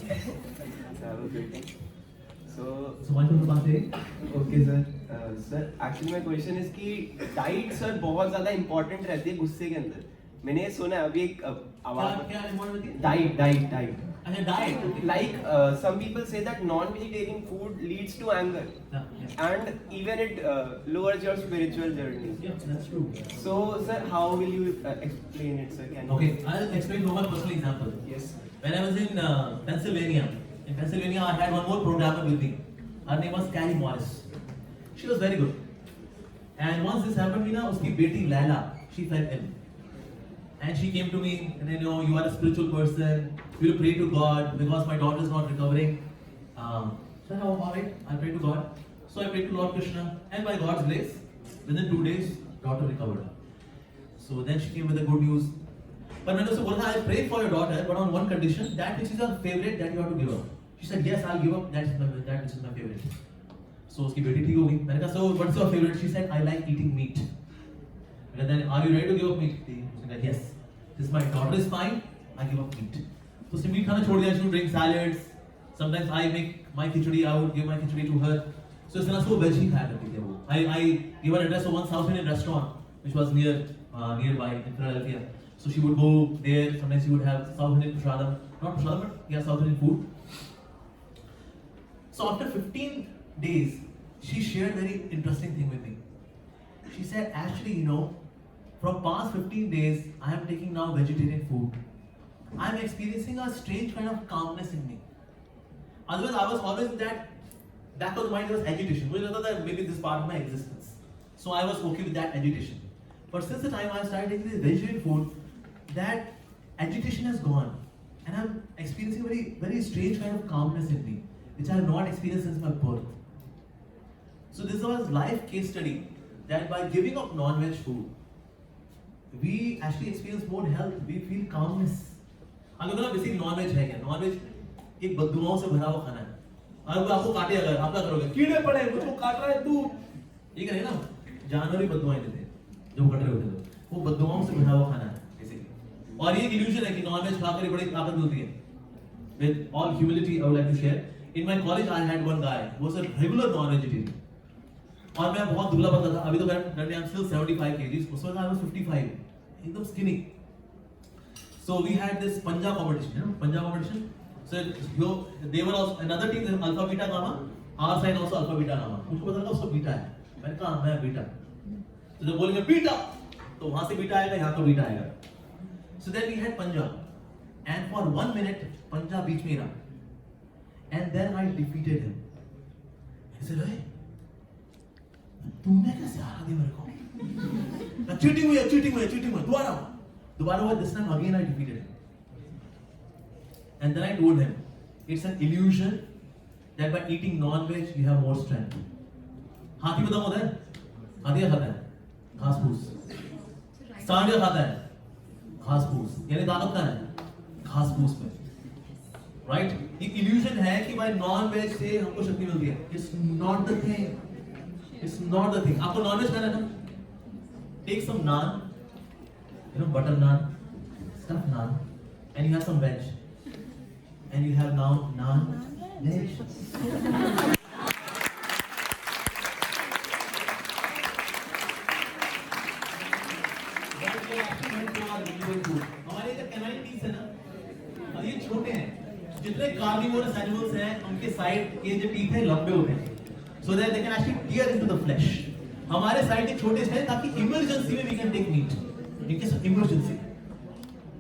I have a greeting. So my question बात है. Okay sir. Sir, actually my question is कि diet sir बहुत ज़्यादा important रहती है गुस्से के अंदर. मैंने सुना है अभी एक आवाज़. क्या important है? Diet. अच्छा, diet. Like some people say that non-vegetarian food leads to anger, and even it lowers your spiritual journey. Yeah, that's true. So sir, how will you explain it, sir? Okay, I'll explain from my personal example. Yes. When I was in Pennsylvania, I had one more programmer with me. Her name was Carrie Morris. She was very good. And once this happened, na, uski beti Laila, she fell ill. And she came to me and then, you are a spiritual person. You will pray to God because my daughter is not recovering. So I alright, I'll pray to God. So I prayed to Lord Krishna, and by God's grace, within 2 days, daughter recovered. So then she came with the good news. पर मैंने उससे बोला था, I pray for your daughter, but on one condition, that which is your favorite, that you have to give up. She said, yes, I'll give up that which is my favorite. So उसकी बेटी ठीक हो गई. मैंने कहा, so what's your favorite? She said, I like eating meat. And then, are you ready to give up meat? उसने कहा, yes. Since my daughter is fine, I give up meat. तो उसने मीट खाना छोड़ दिया. She would drink salads. Sometimes I make my khichdi. I would give my khichdi to her. So इस तरह से वो वेज ही खाया करती थी वो. I gave her address of one South Indian restaurant which was nearby in Philadelphia. So she would go there. Sometimes she would have South Indian prasadam, not prasadam, but yeah, South Indian food. So after 15 days, she shared very interesting thing with me. She said, actually, you know, from past 15 days, I am taking now vegetarian food. I am experiencing a strange kind of calmness in me. Otherwise, I was always in that back of the mind, there was agitation. We thought that maybe this is part of my existence. So I was okay with that agitation. But since the time I started taking this vegetarian food, that agitation has gone. And I'm experiencing a very, very strange kind of calmness in me, which I have not experienced since my birth. So this was life case study that by giving up non-veg food, we actually experience more health, we feel calmness. अगर बोला basic non veg है क्या? Non veg एक बददुआओं से भरा हुआ खाना है. और वो आपको काटे अगर आप क्या करोगे? कीड़े पड़े, मुझको काट रहा है तू. ये करेगा ना? जानवर ही बददुआएं देते हैं, जो कट रहे होते हैं. वो बददुआओं से भरा हुआ खाना है बेसिकली. और ये एक इल्यूजन है कि नॉन-वेज खाकर बड़ी ताकत मिलती है. With all humility, I would like to share. In my college, I had one guy who was a regular non-vegetarian. और मैं बहुत दुबला पतला था. अभी तो मैं I'm still 75 kgs. उस वक्त I was 55. एकदम skinny. So we had this Panja competition, you know, Panja competition. So they were also another team, Alpha Beta Gamma. Our side also Alpha Beta Gamma. मुझको पता लगा उसको beta है. मैंने कहा मैं बीटा. तो जब बोलेंगे बीटा, तो वहाँ से बीटा आएगा, यहाँ तो बीटा आएगा. So then we had Panja, and for 1 minute Panja बीच में रहा, and then I defeated him. I said, hey, तुमने कैसे हरा दिया मेरे को? Cheating हुई. दोबारा हुआ. This time again I defeated him. And then I told him, it's an illusion that by eating non-veg you have more strength. हाथी बताऊं होता है? हाथी क्या खाता है? घास फूस. सांड क्या खाता है? घास फूस. यानी ताकत कहाँ है? घास फूस में. Right? एक illusion है कि by non-veg से हमको शक्ति मिलती है. It's not the thing. It's not the thing. आपको non-veg खाना है ना? Take some naan, you know, butter naan, stuffed naan, and you have some veg, and you have now naan veg. हमारे इधर कैनाइन पीस है ना, ये छोटे हैं. जितने कार्निवोरस एनिमल्स हैं, उनके साइड के जो टीथ हैं लंबे होते हैं, so that they can actually tear into the flesh. हमारे साइड के छोटे हैं ताकि इमरजेंसी में we can take meat. In case of emergency,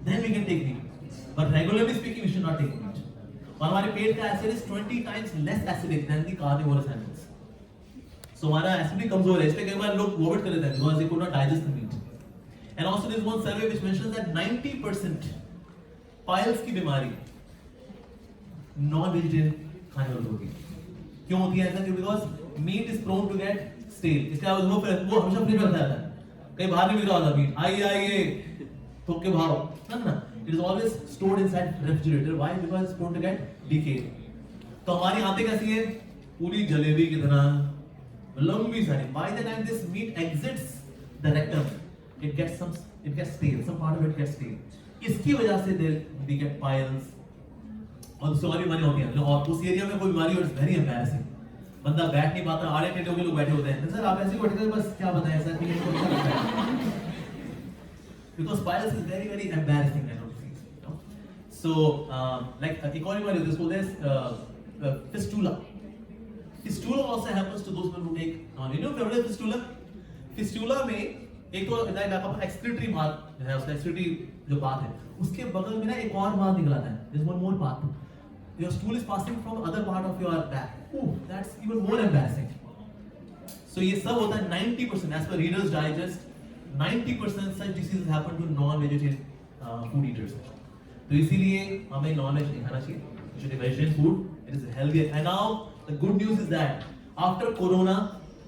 then we can take meat. But regularly speaking, we should not take meat. और हमारे पेट का acid is 20 times less acidic than the carnivorous animals. So हमारा acidity कमजोर है. इसलिए कई बार लोग vomit कर लेते हैं because they could not digest the meat. And also there is one survey which mentions that 90% piles की बीमारी non-vegetarian खाने वालों को होती है. क्यों होती है ऐसा? Because meat is prone to get stale. इसलिए वो हमेशा फ्रिज में रखा जाता है. कहीं बाहर नहीं मिल रहा होता मीट. आइए थोक के भाव ना. It is always stored inside refrigerator. Why? Because it's prone to get decay. तो हमारी आंतें कैसी है? पूरी जलेबी की तरह लंबी सारी. By the time this meat exits the rectum, it gets stale. Some part of it gets stale. इसकी वजह से they get piles. और उससे और बीमारी होती है. और उस एरिया में कोई बीमारी हो, it's very embarrassing. बंदा बैठ नहीं पाता, आड़े टेढ़े होकर लोग बैठे होते हैं. सर आप ऐसे बैठे थे, बस क्या बताएं सर, कि इनको अच्छा लगता है. Because piles is very, very embarrassing kind of thing, you know. So like economy this whole there's fistula. Fistula also happens to those people who take non. You know what is fistula? Fistula में एक तो आपका excretory mark है, उसका excretory जो path है, उसके बगल में ना एक और मार्ग निकलता है. There's one more path. Your stool is passing from other part of your back. Oh, that's even more embarrassing. So ये सब होता है 90% as per Reader's Digest. 90% such diseases happen to non-vegetarian food eaters. तो इसीलिए हमें non-veg नहीं खाना चाहिए. We should eat vegetarian food. It is healthier. And now the good news is that after Corona,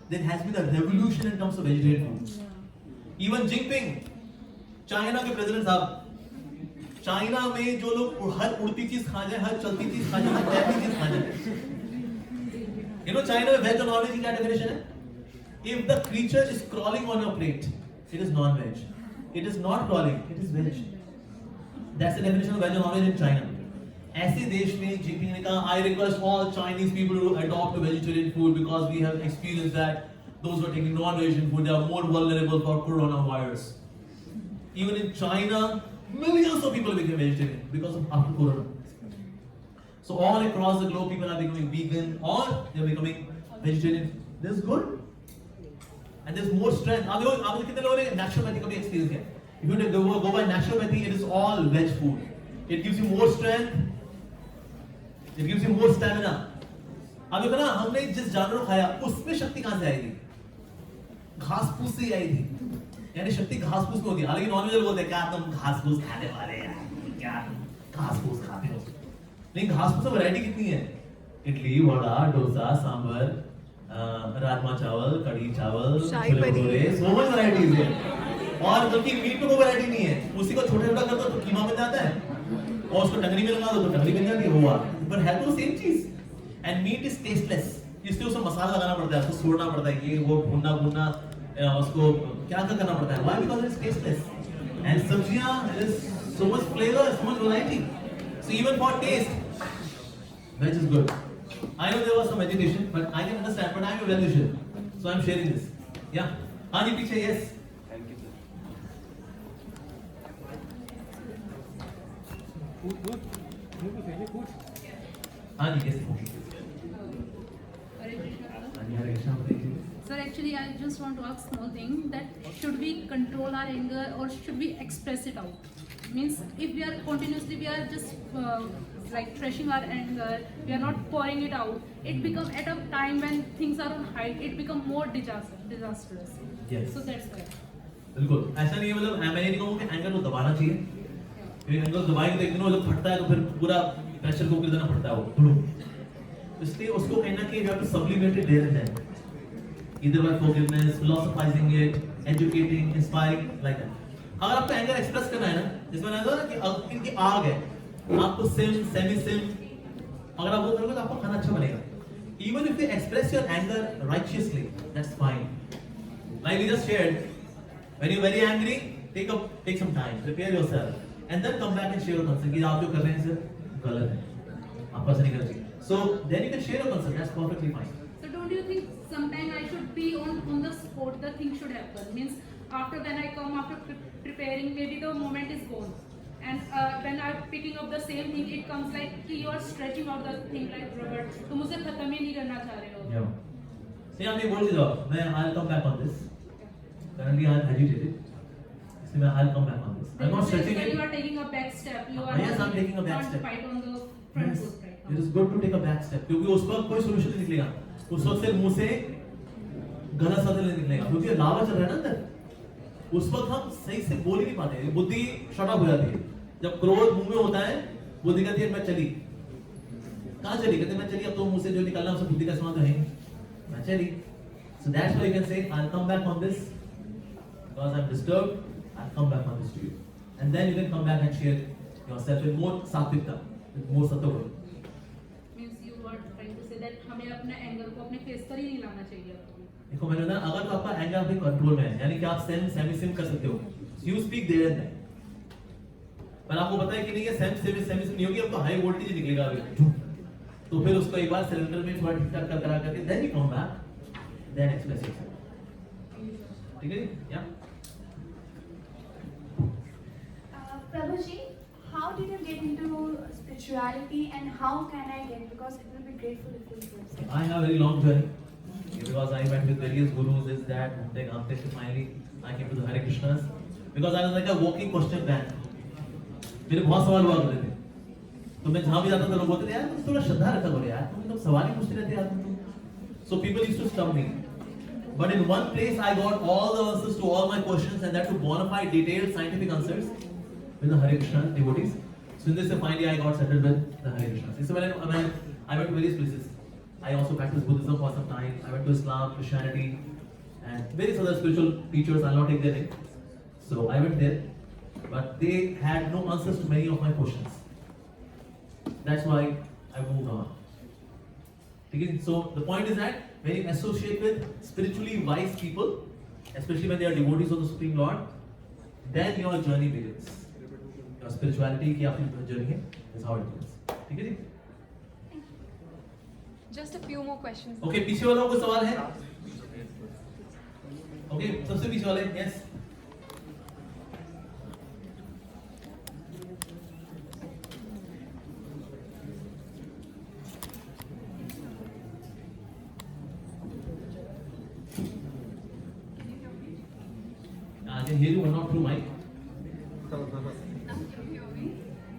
there has been a revolution in terms of vegetarian food. Even Jinping, China के president साहब, China में जो लोग हर उड़ती चीज खा जाए, हर चलती चीज खा जाए, हर तैरती चीज खा जाए. You know China में veg और non-veg की क्या definition है? If the creature is crawling on your plate, it is non-veg. It is not crawling, it is veg. That's the definition of veg and non-veg in China. ऐसे देश में GP ने कहा, I request all Chinese people to adopt vegetarian food because we have experienced that those who are taking non-vegetarian food, they are more vulnerable for coronavirus. Even in China, millions of people became vegetarian because of after corona. So all across the globe, people are becoming vegan or they are becoming vegetarian. This is good, and there's more strength. आप कितने लोगों ने naturopathy का भी experience किया? If you go by naturopathy, it is all veg food. It gives you more strength. It gives you more stamina. अब देखो ना, हमने जिस जानवर को खाया, उसमें शक्ति कहाँ से आई थी? घास फूस से ही आई थी. यानी शक्ति घास फूस में होती है. हालांकि नॉन वेज बोलते हैं क्या तुम घास फूस खाने वाले हैं, क्या घास फूस खाते हो? नहीं, घास फूस में वैरायटी कितनी है? इडली, वड़ा, डोसा, सांभर, राजमा चावल, कढ़ी चावल, chole bhature, so much varieties है. और बल्कि मीट में कोई वैरायटी नहीं है. उसी को छोटा छोटा कर दो तो कीमा बन जाता है, और उसको टंगरी में लगा दो तो टंगरी बन जाती है. हुआ, but have to same चीज. And meat is tasteless. इसलिए उसमें मसाला लगाना पड़ता है, उसको सोड़ना पड़ता है, ये वो भुनना उसको क्या करना पड़ता है. Why? Because it's tasteless. And सब्जियां, there is so much flavor, so much variety. So even for taste, veg is good. I know there was some agitation, but I can understand. But I am a well-wisher, so I am sharing this. Yeah. हाँ जी पीछे, yes. Thank you, sir. हाँ जी, yes. Hare Krishna. Sir, actually, I just want to ask small thing that should we control our anger or should we express it out? Means if we are continuously, we are just like trashing our anger, we are not pouring it out. It become at a time when things are on height, it become more disastrous. Yes. So that's why. बिल्कुल ऐसा नहीं है. मतलब मैं नहीं कहूँगा कि anger को दबाना चाहिए. क्योंकि एंगर को दबाएंगे तो एक दिन वो जब फटता है तो फिर पूरा प्रेशर कुकर देना पड़ता है वो. इसलिए उसको कहना कि you have to sublimate it there and then. Either by forgiveness, philosophizing it, educating, inspiring, like that. अगर आपको एंगर एक्सप्रेस करना है ना, जिसमें ना कि इनकी आग है, आपको सिम, सेमी सिम, अगर आप वो करोगे तो आपका खाना अच्छा बनेगा. Even if you express your anger righteously, that's fine. Like we just shared, when you're very angry, take some time, prepare yourself, and then come back and share your concern. कि आप जो कर रहे हैं सर गलत है, आपको ऐसा नहीं करना चाहिए. So then you can share your concern. That's perfectly fine. So don't you think sometime I should be on the spot, the thing should happen? Means after when I come after preparing, maybe the moment is gone. And when I'm picking up the same thing, it comes like कि you are stretching out the thing like rubber. तो मुझे खत्म ही नहीं करना चाह रहे हो. Yeah. See, आपने बोल दिया. मैं I'll come back on this. Currently I'm agitated. इसलिए मैं I'll come back on this. I'm not stretching it. You are taking a back step. You are Yes, I'm taking a back not step. fight on the front foot right now. It is good to take a back step. क्योंकि उस वक्त कोई solution नहीं निकलेगा. उस वक्त सिर्फ मुंह से गलत शब्द नहीं निकलेगा. क्योंकि लावा चल रहा है ना अंदर. उस वक्त हम सही से बोल ही नहीं पाते. बुद्धि शट ऑफ हो जाती है. जब क्रोध मुंह में होता है, बुद्धि कहती है मैं चली. कहाँ चली? कहते मैं चली. अब तो मुंह से जो निकलना है उसे बुद्धि का इस्तेमाल तो है. मैं चली. So that's why you can say I'll come back on this because I'm disturbed. I'll come back on this to you, and then you can come back and share yourself with more सात्विकता, with more सत्व. Means you are trying to say that हमें अपने anger को अपने face पर ही नहीं लाना चाहिए. देखो मैंने बताया अगर तो आपका एंगर आपके कंट्रोल में है, यानी कि आप सेमी सिम कर सकते हो. You speak there and then. पर आपको पता है कि नहीं ये सेमी सिम नहीं होगी, आपको हाई वोल्टेज निकलेगा अभी. तो फिर उसको एक बार सिलेंडर में थोड़ा ठीक ठाक करा करके then you come back, then express yourself. ठीक है? Yeah. Prabhuji, how did you get into spirituality and how can I get? Because it will be grateful if you could. I have a very long journey because I went with various gurus, this, that, until finally I came to the Hare Krishnas because I was like a walking question bank. मेरे बहुत सवाल हुआ करते थे. तो मैं जहाँ भी जाता था लोग बोलते थे यार तुम थोड़ा श्रद्धा रखा करो यार, तुम सवाल ही पूछते रहते यार तुम. So people used to stop me. But in one place I got all the answers to all my questions and that to bona fide detailed scientific answers with the Hare Krishna devotees. So in this finally I got settled with the Hare Krishna. So when I went to various places. I also practiced Buddhism for some time. I went to Islam, Christianity and various other spiritual teachers. I'll not take their name. So I went there. but they had no answers to many of my questions. That's why I moved on. Okay? So the point is that when you associate with spiritually wise people, especially when they are devotees of the Supreme Lord, then your journey begins. Your spirituality की आपकी journey है, that's how it begins. ठीक है जी? Just a few more questions. Okay, पीछे वालों को सवाल है? Okay, सबसे पीछे वाले, yes. I can hear you, but not through mic.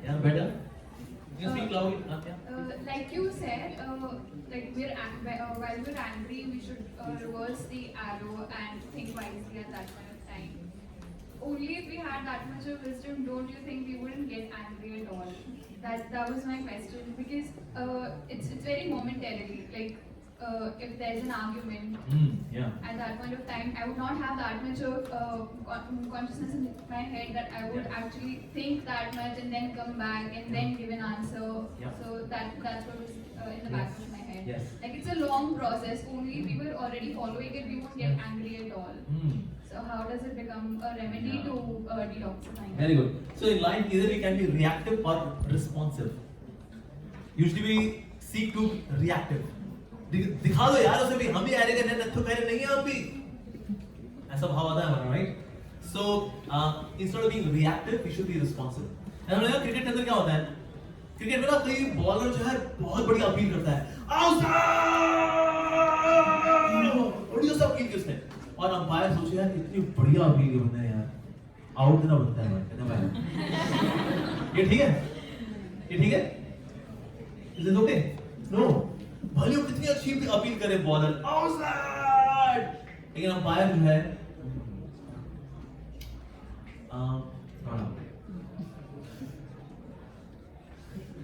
Yeah, better. You speak loudly. Like you said, like while we're angry, we should reverse the arrow and think wisely at that point of time. Only if we had that much of wisdom, don't you think we wouldn't get angry at all? That was my question, because it's very momentarily. Like if there's an argument, at that point of time, I would not have that much of consciousness in my head that I would actually think that much and then come back and then give an answer. So that's what was in the back of my head. Like it's a long process. Only if we were already following it, we won't get angry at all. So how does it become a remedy to detoxifying? Very good. So in life, either we can be reactive or responsive. Usually we seek to reactive. दिखा दो यार उसे भी हम भी arrogant हैं नत्थु पहले नहीं है हम भी ऐसा भाव आता है हमारा right so instead of being reactive we should be responsive and हमने कहा क्रिकेट के अंदर क्या होता है क्रिकेट में ना कई बॉलर जो है बहुत बड़ी अपील करता है आउट बड़ी सा अपील की उसने और अंपायर सोचे यार इतनी बढ़िया अपील की बंदा है यार आउट देना बनता है कहते भाई ये ठीक है इज इट ओके नो भले वो कितनी अच्छी अपील करे बॉलर आउटसाइड लेकिन अंपायर जो है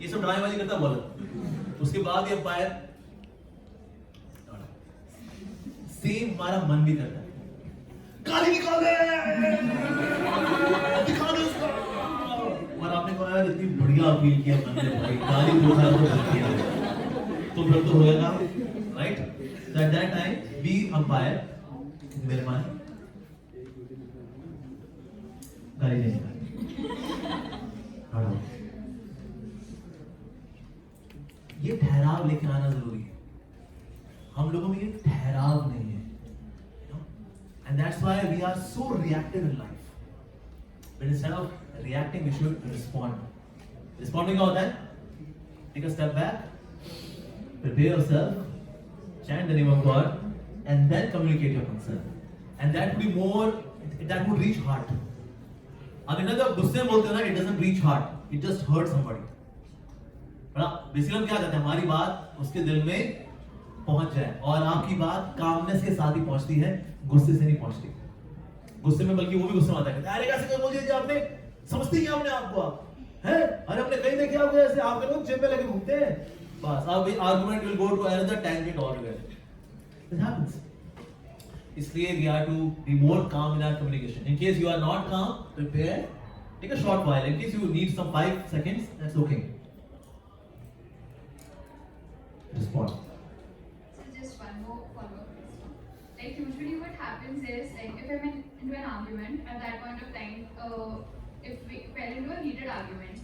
ये सब ड्रामेबाजी करता बॉलर उसके बाद ये अंपायर सेम हमारा मन भी करता है गाली निकाल दे दिखा दे उसको और आपने कहा यार इतनी बढ़िया अपील किया मन ने भाई गाली दो साल तो किया तो फिर तो होगा right so at that time we umpire मेरे मान गाली नहीं ये ठहराव लेके आना जरूरी है हम लोगों में ये ठहराव नहीं है and that's why we are so reactive in life but instead of reacting we should responding क्या होता है take a step back prepare yourself, chant the name of God, and then communicate your concern. And that would be more, that would reach heart. अगर ना जब गुस्से में बोलते हो ना, it doesn't reach heart, it just hurts somebody. Basically हम क्या चाहते हैं हमारी बात उसके दिल में पहुंच जाए और आपकी बात कामनेस के साथ ही पहुंचती है गुस्से से नहीं पहुंचती गुस्से में बल्कि वो भी गुस्से में आता है अरे कैसे बोल दिया आपने समझते ही आपने आपको आप हैं अरे हमने कहीं देखे आपको ऐसे आप लोग जेब में लगे घूमते हैं बस अब argument will go to another tangent altogether it happens इसलिए we are to be more calm in our communication in case you are not calm prepare take a short while in case you need some 5 seconds that's okay respond so just one more follow-up question like usually what happens is like if I'm into an argument at that point of time if we fell into a heated argument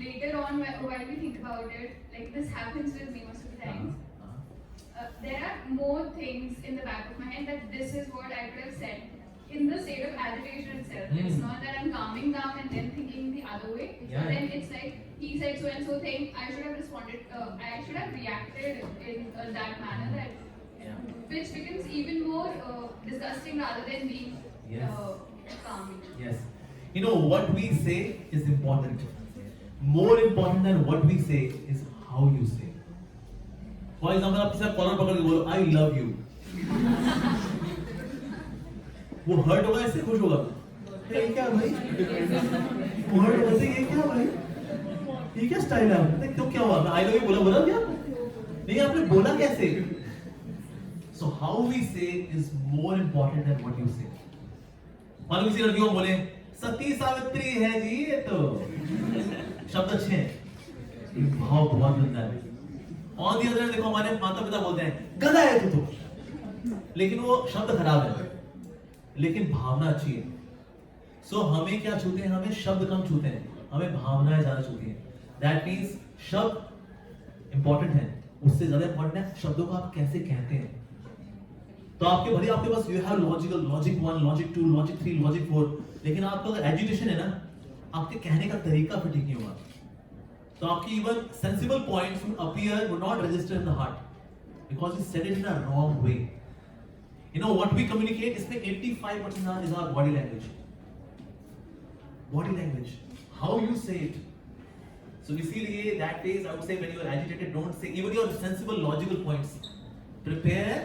later on while we think about it like this happens with me most of the time there are more things in the back of my head that this is what I could have said in the state of agitation itself it's not that I'm calming down and then thinking the other way then it's like he said so and so thing I should have responded I should have reacted in that manner that which becomes even more disgusting rather than being calming yes you know what we say is important more important than what we say is how you say for example आप किसी collar पकड़ के बोलो I love you वो hurt होगा इससे खुश होगा ये क्या भाई वो हर्ट होगा ये क्या भाई ये क्या स्टाइल है क्यों क्या हुआ I love you बोला क्या नहीं आपने बोला कैसे so how we say is more important than what you say मान लो किसी लड़की को बोले सती सावित्री है जी ये तो। शब्द अच्छे हैं, ये भाव बहुत गंदा है। और दी अदर देखो हमारे माता पिता बोलते हैं गधा है तू तो, लेकिन वो शब्द खराब है, लेकिन भावना अच्छी है। सो हमें क्या छूते हैं, हमें शब्द कम छूते हैं, हमें भावनाएं ज्यादा छूती हैं। दैट मीन्स शब्द इंपॉर्टेंट है, उससे ज्यादा इंपॉर्टेंट है शब्दों को आप कैसे कहते हैं। तो आपके भले आपके पास you have logical logic 1, logic 2, logic 3, logic 4, लेकिन आपका अगर एजुकेशन है ना, आपके कहने का तरीका फिर ठीक नहीं होगा, तो आपकी even sensible points would appear, would not register in the heart because you said it in a wrong way. You know what we communicate, इसमें 85% is our body language. Body language, how you say it. So इसीलिए that days I would say when you are agitated, don't say even your sensible logical points. Prepare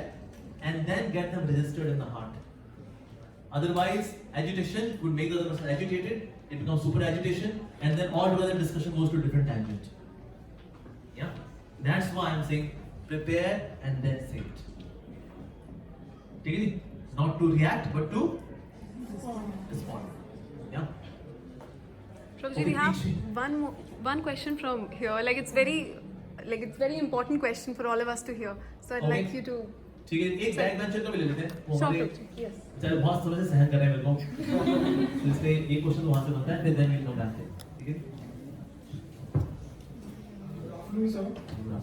and then get them registered in the heart. Otherwise, agitation would make the other person agitated. It becomes super agitation, and then altogether discussion goes to a different tangent. Yeah, that's why I'm saying prepare and then say it. ठीक है? Not to react, but to respond. Yeah. Prabhuji, we have one question from here. Like it's very important question for all of us to hear. So I'd like you to. ठीक है, एक back bencher का भी ले लेते हैं। वो Sure, हमारे Prabhuji. Yes. चलो बहुत समय से सहन कर रहे हैं मेरे को। तो इसलिए एक क्वेश्चन तो वहाँ से बनता है, फिर then we'll come back to it. ठीक है? Afternoon, sir.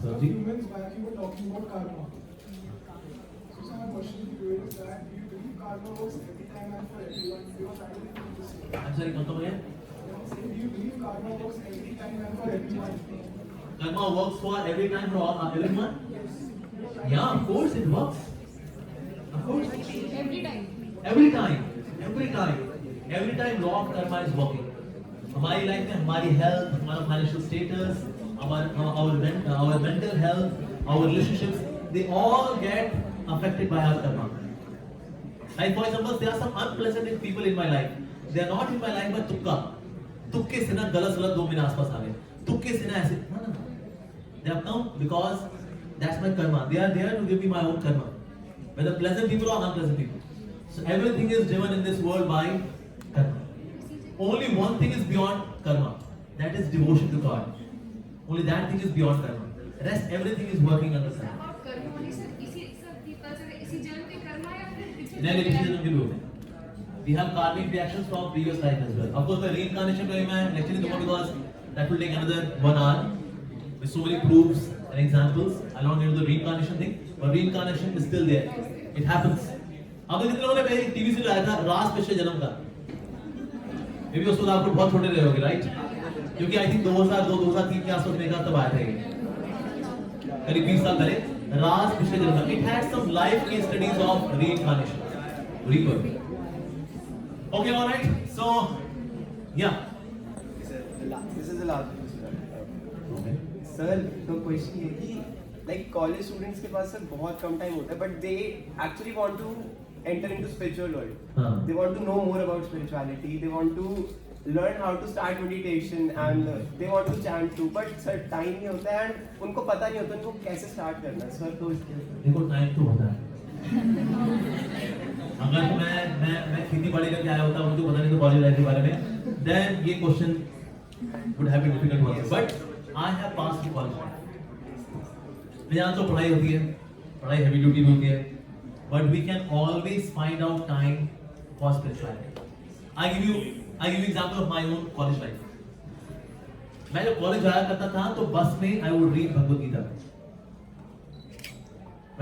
Sir, A ji. few minutes back you were talking about karma. So sir, my question to you is that do you believe karma works every time and for everyone? You are trying to do this. I'm sorry, come again? Do you believe karma works every time and for everyone? Karma works for every time for all, everyone? Yeah, of course it works. Of course. Every time. Every time. Every time. Every time law of karma is working. हमारी life में हमारी health, हमारा financial status, our mental health, our relationships, they all get affected by our karma. Like for example, there are some unpleasant people in my life. They are not in my life but तुक्के से ना गलत दो मेरे आसपास आ गए, तुक्के से ना ऐसे ना they have come because that's my karma. They are there to give me my own karma, whether pleasant people or unpleasant people. So everything is driven in this world by karma. Only one thing is beyond karma, that is devotion to God. Only that thing is beyond karma. Rest everything is working under karma. About karma only, sir. इसी जन्म के कर्मा या फिर पिछले नहीं पिछले जन्म के भी होते हैं. We have karmic reactions from previous life as well. Of course, the reincarnation time I am lecturing about because that will take another 1 hour with so many proofs and examples along with the reincarnation thing. But reincarnation is still there. It happens. आपने कितने लोगों ने पहले TV से लाया था रास पिछले जन्म का? मे बी उस वक्त आपको बहुत छोटे रहे होगे, राइट? क्योंकि आई थिंक 2002-2003 के आसपास मेरे तब आया था ये, करीब 20 साल पहले रास पिछले जन्म का. It had some life case studies of reincarnation, rebirth. Okay, all right. So, yeah. This is the last question. Okay. Sir, the question है कि like college students के पास सर बहुत कम time होता है, but they actually want to enter into spiritual world. They want to know more about spirituality. They want to learn how to start meditation and they want to chant too. But sir, time नहीं होता है and उनको पता नहीं होता उनको कैसे start करना है. Sir, तो देखो time तो होता है. अगर मैं खेती बाड़ी करके आया होता मुझे पता नहीं तो कॉलेज लाइफ के बारे में, then ये question would have been difficult to answer. But I have passed the college life. मैं जानता हूँ पढ़ाई होती है, पढ़ाई heavy duty में होती है, but we can always find out time for spirituality. I give you example of my own college life. मैं जब कॉलेज जाया करता था तो बस में I would read Bhagavad Gita.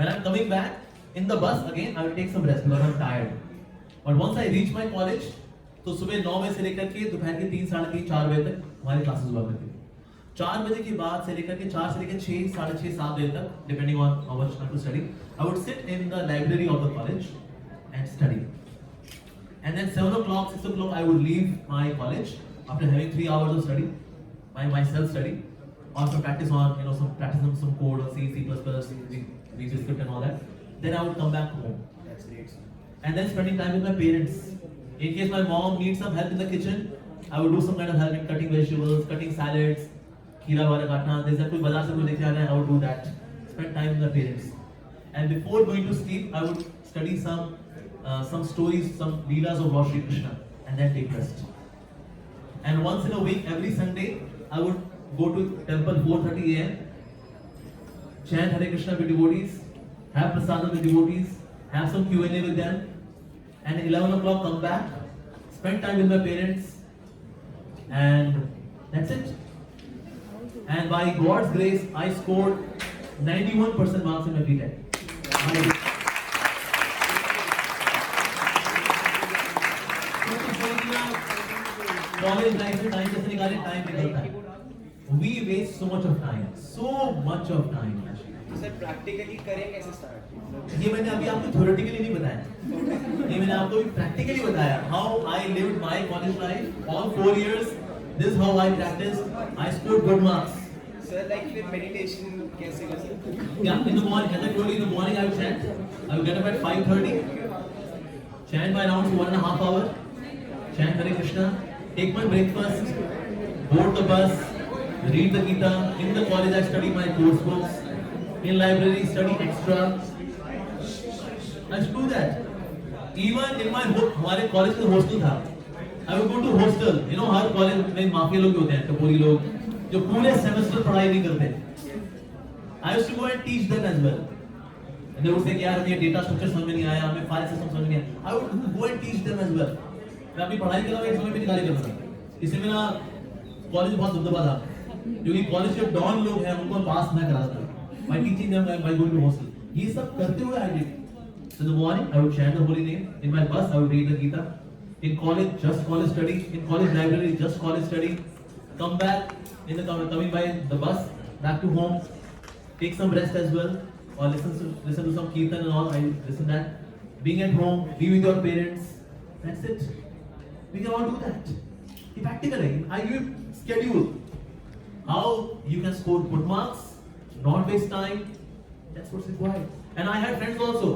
When I'm coming back in the bus again, I will take some rest because I'm tired. But once I reach my college, तो सुबह 9 बजे से लेकर के दोपहर के 3, 3:30, 4 बजे तक हमारी क्लासेस हुआ करती थी. 4 बजे के बाद से लेकर के 4 से लेकर 6, 6:30, 7 बजे तक, depending on how much time to study, I would sit in the library of the college and study. And then 7 o'clock, 6 o'clock, I would leave my college after having 3 hours of study, my self-study, or some practice on, some code on C, C++, VB script and all that. Then I would come back home. That's great. And then spending time with my parents. In case my mom needs some help in the kitchen, I would do some kind of help in cutting vegetables, cutting salads, खीरा वगैरह काटना. जैसे कोई बाजार से मुझे लेके आना है, I would do that. Spend time with my parents. And before going to sleep, I would study some stories, some leelas of Lord Shri Krishna, and then take rest. And once in a week, every Sunday, I would go to temple 4:30 a.m. Chant Hare Krishna with devotees, have prasadam with devotees, have some Q&A with them, and 11 o'clock come back, spend time with my parents, and that's it. And by God's grace, I scored 91% marks in my BTech. College life में time कैसे निकालें? Time निकलता है. We waste so much of time. तो sir practically करें कैसे start? ये मैंने अभी आपको थ्योरेटिकली नहीं बताया. ये मैंने आपको प्रैक्टिकली बताया. How I lived my college life all 4 years. This is how I practiced. I scored good marks. Sir, like फिर meditation कैसे कर सकते हैं? Yeah, in the morning. As I told you, in the morning I would chant. I would get up at 5:30. Chant by around 1.5 hours. Chant Hare Krishna. Take my breakfast. Board the bus. Read the Gita. In the college I study my course books. In library study extra. I should do that. Even in my हमारे college में hostel था. I would go to hostel. You know her college में mafia लोग होते हैं, टपोरी लोग, जो पूरे semester पढ़ाई नहीं करते. I used to go and teach them as well. And they would say कि यार हमें data structure समझ में नहीं आया, हमें file system समझ में नहीं आया. I would go and teach them as well. मैं अपनी पढ़ाई के अलावा एक समय पे निकाली करता था. इससे मेरा college बहुत दबदबा था. क्योंकि college के डॉन लोग हैं, उनको पास मैं कराता था. By teaching them, by going to hostel. ये सब करते हुए I did. So in the morning, I would chant the holy name. In my bus, I would read the Gita. In college, just college study. In college library, just college study. Come back in the coming by the bus, back to home. Take some rest as well, or listen to some kirtan and all. I listen that. Being at home, be with your parents. That's it. We can all do that. Be practical. I give you schedule. How you can score good marks, not waste time. That's what's required. And I had friends also.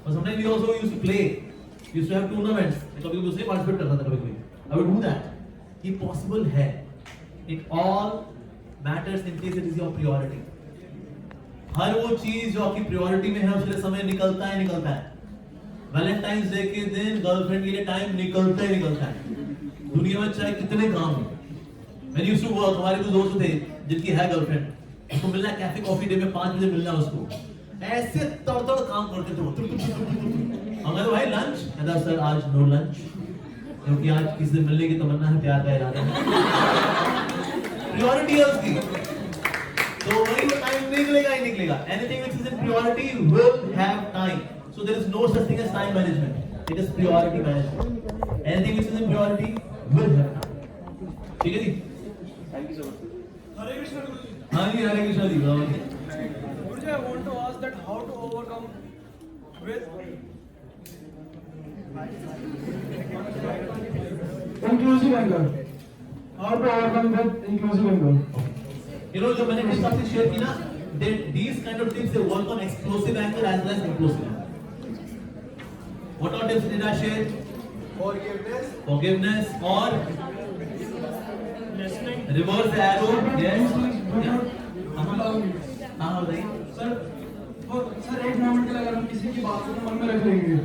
But sometimes we also used to play. We used to have tournaments. कभी कभी उसमें participate करता था कभी. I would do that. ये possible है. It all matters in case it is your priority. हर वो चीज जो आपकी priority में है उसके समय निकलता है. Valentine's Day के दिन गर्लफ्रेंड के लिए टाइम निकलता है. दुनिया में चाहे कितने काम हो. When you used to work, हमारे कुछ दोस्त थे जिनकी है गर्लफ्रेंड. उसको मिलना है कैफे कॉफी डे में 5 बजे मिलना है उसको. ऐसे तड़ काम करते थे. अगर भाई लंच, कहता सर आज नो लंच, क्योंकि आज किसी से मिलने की तमन्ना है, प्यार का इरादा है. Priority है उसकी. तो वही वो टाइम निकलेगा. Anything which is in priority will have time. So there is no such thing as time management. It is priority management. Anything which is in priority will have time. ठीक है जी? Thank you so much. Hare Krishna Guruji. हाँ जी, हरे Krishna ji. Guruji, I want to ask that how to overcome with inclusive anger. How to overcome with inclusive anger. You know, जो मैंने tips आपसे share की ना, these kind of tips they work on explosive anger as well as implosive anger. What are tips did I share? Forgiveness or reverse the arrow. Yes. हाँ बताइए. Sir एक moment के लिए अगर हम किसी की बात को मन में रख लेंगे,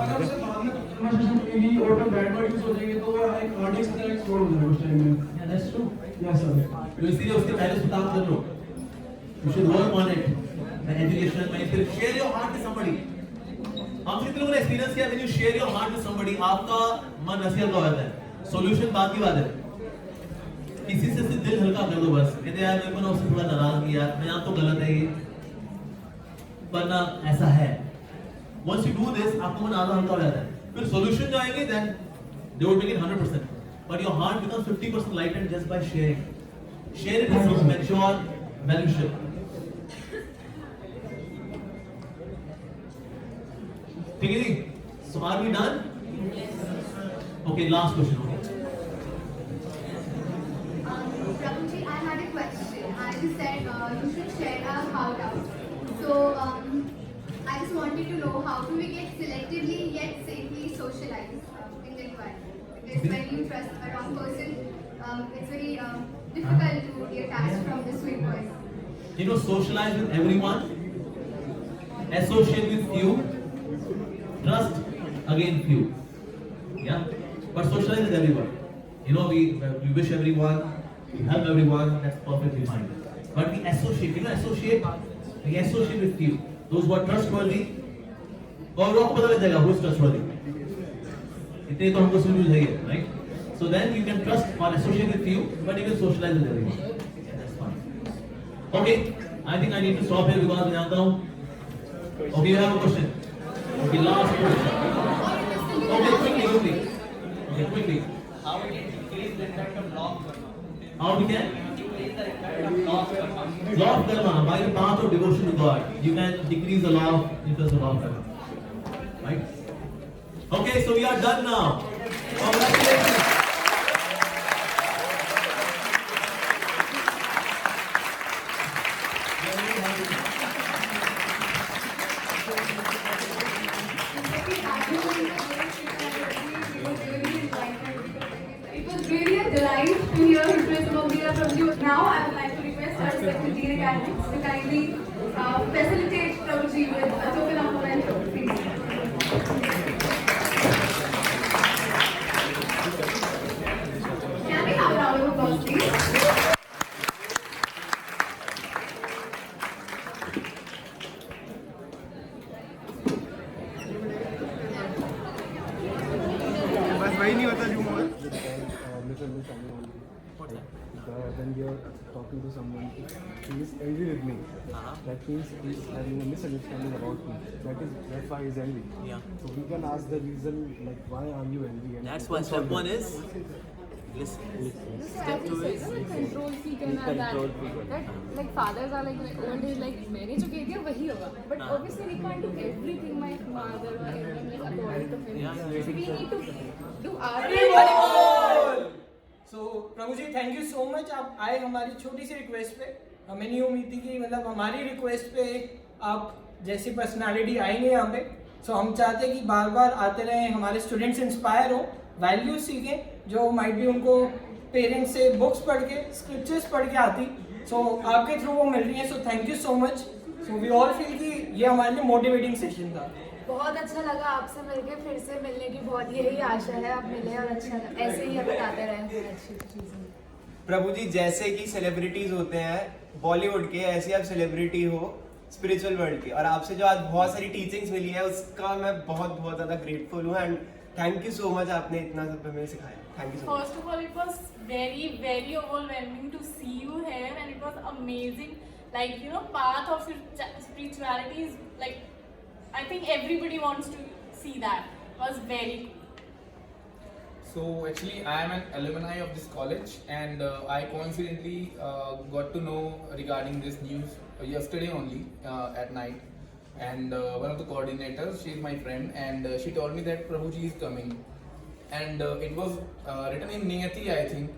अगर उसे बाद में कन्वर्सेशन होगी और तो बैड वर्ड यूज हो जाएंगे तो वो एक ऑडियंस की तरह एक्सप्लोर हो जाएगा उस टाइम में. Yeah, that's true. Yes sir. तो इसीलिए उसके पहले से काम कर लो. You should work on it. My education, my experience. Share your heart with somebody. हम कितने लोगों ने एक्सपीरियंस किया when you share your heart with somebody, आपका मन हल्का हो जाता है. Solution बात की बात है. किसी से दिल हल्का कर दो बस. कहते यार मेरे को ना उससे थोड़ा नाराजगी यार, मैं यहाँ तो गलत है ये, पर ना ऐसा है. Once you do this, आपको मन आधा हल्का हो जाता है. फिर solution जो आएंगे then they would make it 100%. But your heart becomes 50% lightened just by sharing. Share it with some mature fellowship. ठीक है जी? So are we done? Okay, last question. Prabhuji, I had a question. I just said you should share our heart out. So I just wanted to know how do we get selectively yet safely socialized in the environment? Because when you trust a wrong person, it's very difficult to be attached from the sweet voice. You know, socialize with everyone, associate with few, trust again few. Yeah, but socialize with everyone. You know, we wish everyone, we help everyone, that's perfectly fine. But we associate, we associate with few. Those who are trustworthy, और लोगों को पता लग जाएगा who is trustworthy. इतने तो हमको समझ जाएगा, right? So then you can trust or associate with few, but you can socialize with everyone. That's fine. Okay, I think I need to stop here because मैं जानता हूँ. Okay, you have a question. Okay, last question. Okay, quickly. Okay, quickly. How we can decrease the impact of love? How we can? Love karma. By the path of devotion to God, you can decrease the law of interest of love karma. Right? Okay, so we are done now. Congratulations. It was really a delight to hear HG Amogh Lila Prabhuji. Now I would like to request our secretary academics to kindly facilitate Prabhuji with a token of memento, please. Can we have a round of applause, please? बस वही नहीं होता जो when we are talking to someone, he is angry with me. That means he is having a misunderstanding about me. That's why he is angry. Yeah. So we can ask the reason, like, why are you angry? And That's why step one is listen. Step two is control freak and all that like fathers are like old age, like मैंने जो कह दिया वही होगा. But obviously we can't do everything my mother or everyone like according to him. So we need to do our So Prabhu ji thank you so much, आप आए हमारी छोटी सी रिक्वेस्ट पे. हमें नहीं उम्मीद थी कि मतलब हमारी रिक्वेस्ट पे आप जैसी पर्सनालिटी आएंगे यहाँ पे. सो हम चाहते हैं कि बार बार आते रहें, हमारे स्टूडेंट्स इंस्पायर हो, वैल्यूज सीखें जो माइट भी उनको पेरेंट्स से बुक्स पढ़ के स्क्रिप्चर्स पढ़ के आती. सो आपके थ्रू वो मिल रही हैं. So thank you so much. So we all feel कि ये हमारे लिए मोटिवेटिंग सेशन था. बहुत अच्छा लगा आपसे मिलके, फिर से मिलने की बहुत यही आशा है. आप मिले और अच्छा ऐसे ही हम बताते रहें अच्छी चीज़ें. प्रभु जी जैसे कि सेलिब्रिटीज होते हैं बॉलीवुड के, ऐसे आप सेलिब्रिटी हो स्पिरिचुअल वर्ल्ड के, और आपसे जो आज बहुत सारी टीचिंग्स मिली है उसका मैं बहुत बहुत ज़्यादा ग्रेटफुल हूँ. And thank you so much, आपने इतना सब हमें सिखाया. Thank you so much. First of all, it was very, very overwhelming to see you here, and it was amazing. Like, you know, path of spirituality is like, I think everybody wants to see that. It was very cool. So actually I am an alumni of this college, and I coincidentally got to know regarding this news yesterday only at night. And one of the coordinators, she is my friend, and she told me that Prabhuji is coming. And it was written in Niyati, I think,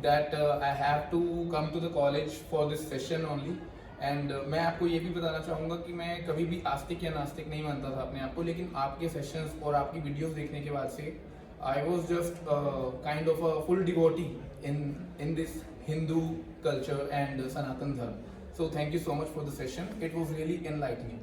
that I have to come to the college for this session only. And मैं आपको ये भी बताना चाहूँगा कि मैं कभी भी आस्तिक या नास्तिक नहीं मानता था अपने आप को, लेकिन आपके सेशंस और आपकी वीडियोस देखने के बाद से I was just kind of a full devotee in this Hindu culture and Sanatan Dharma. So thank you so much for the session. It was really enlightening.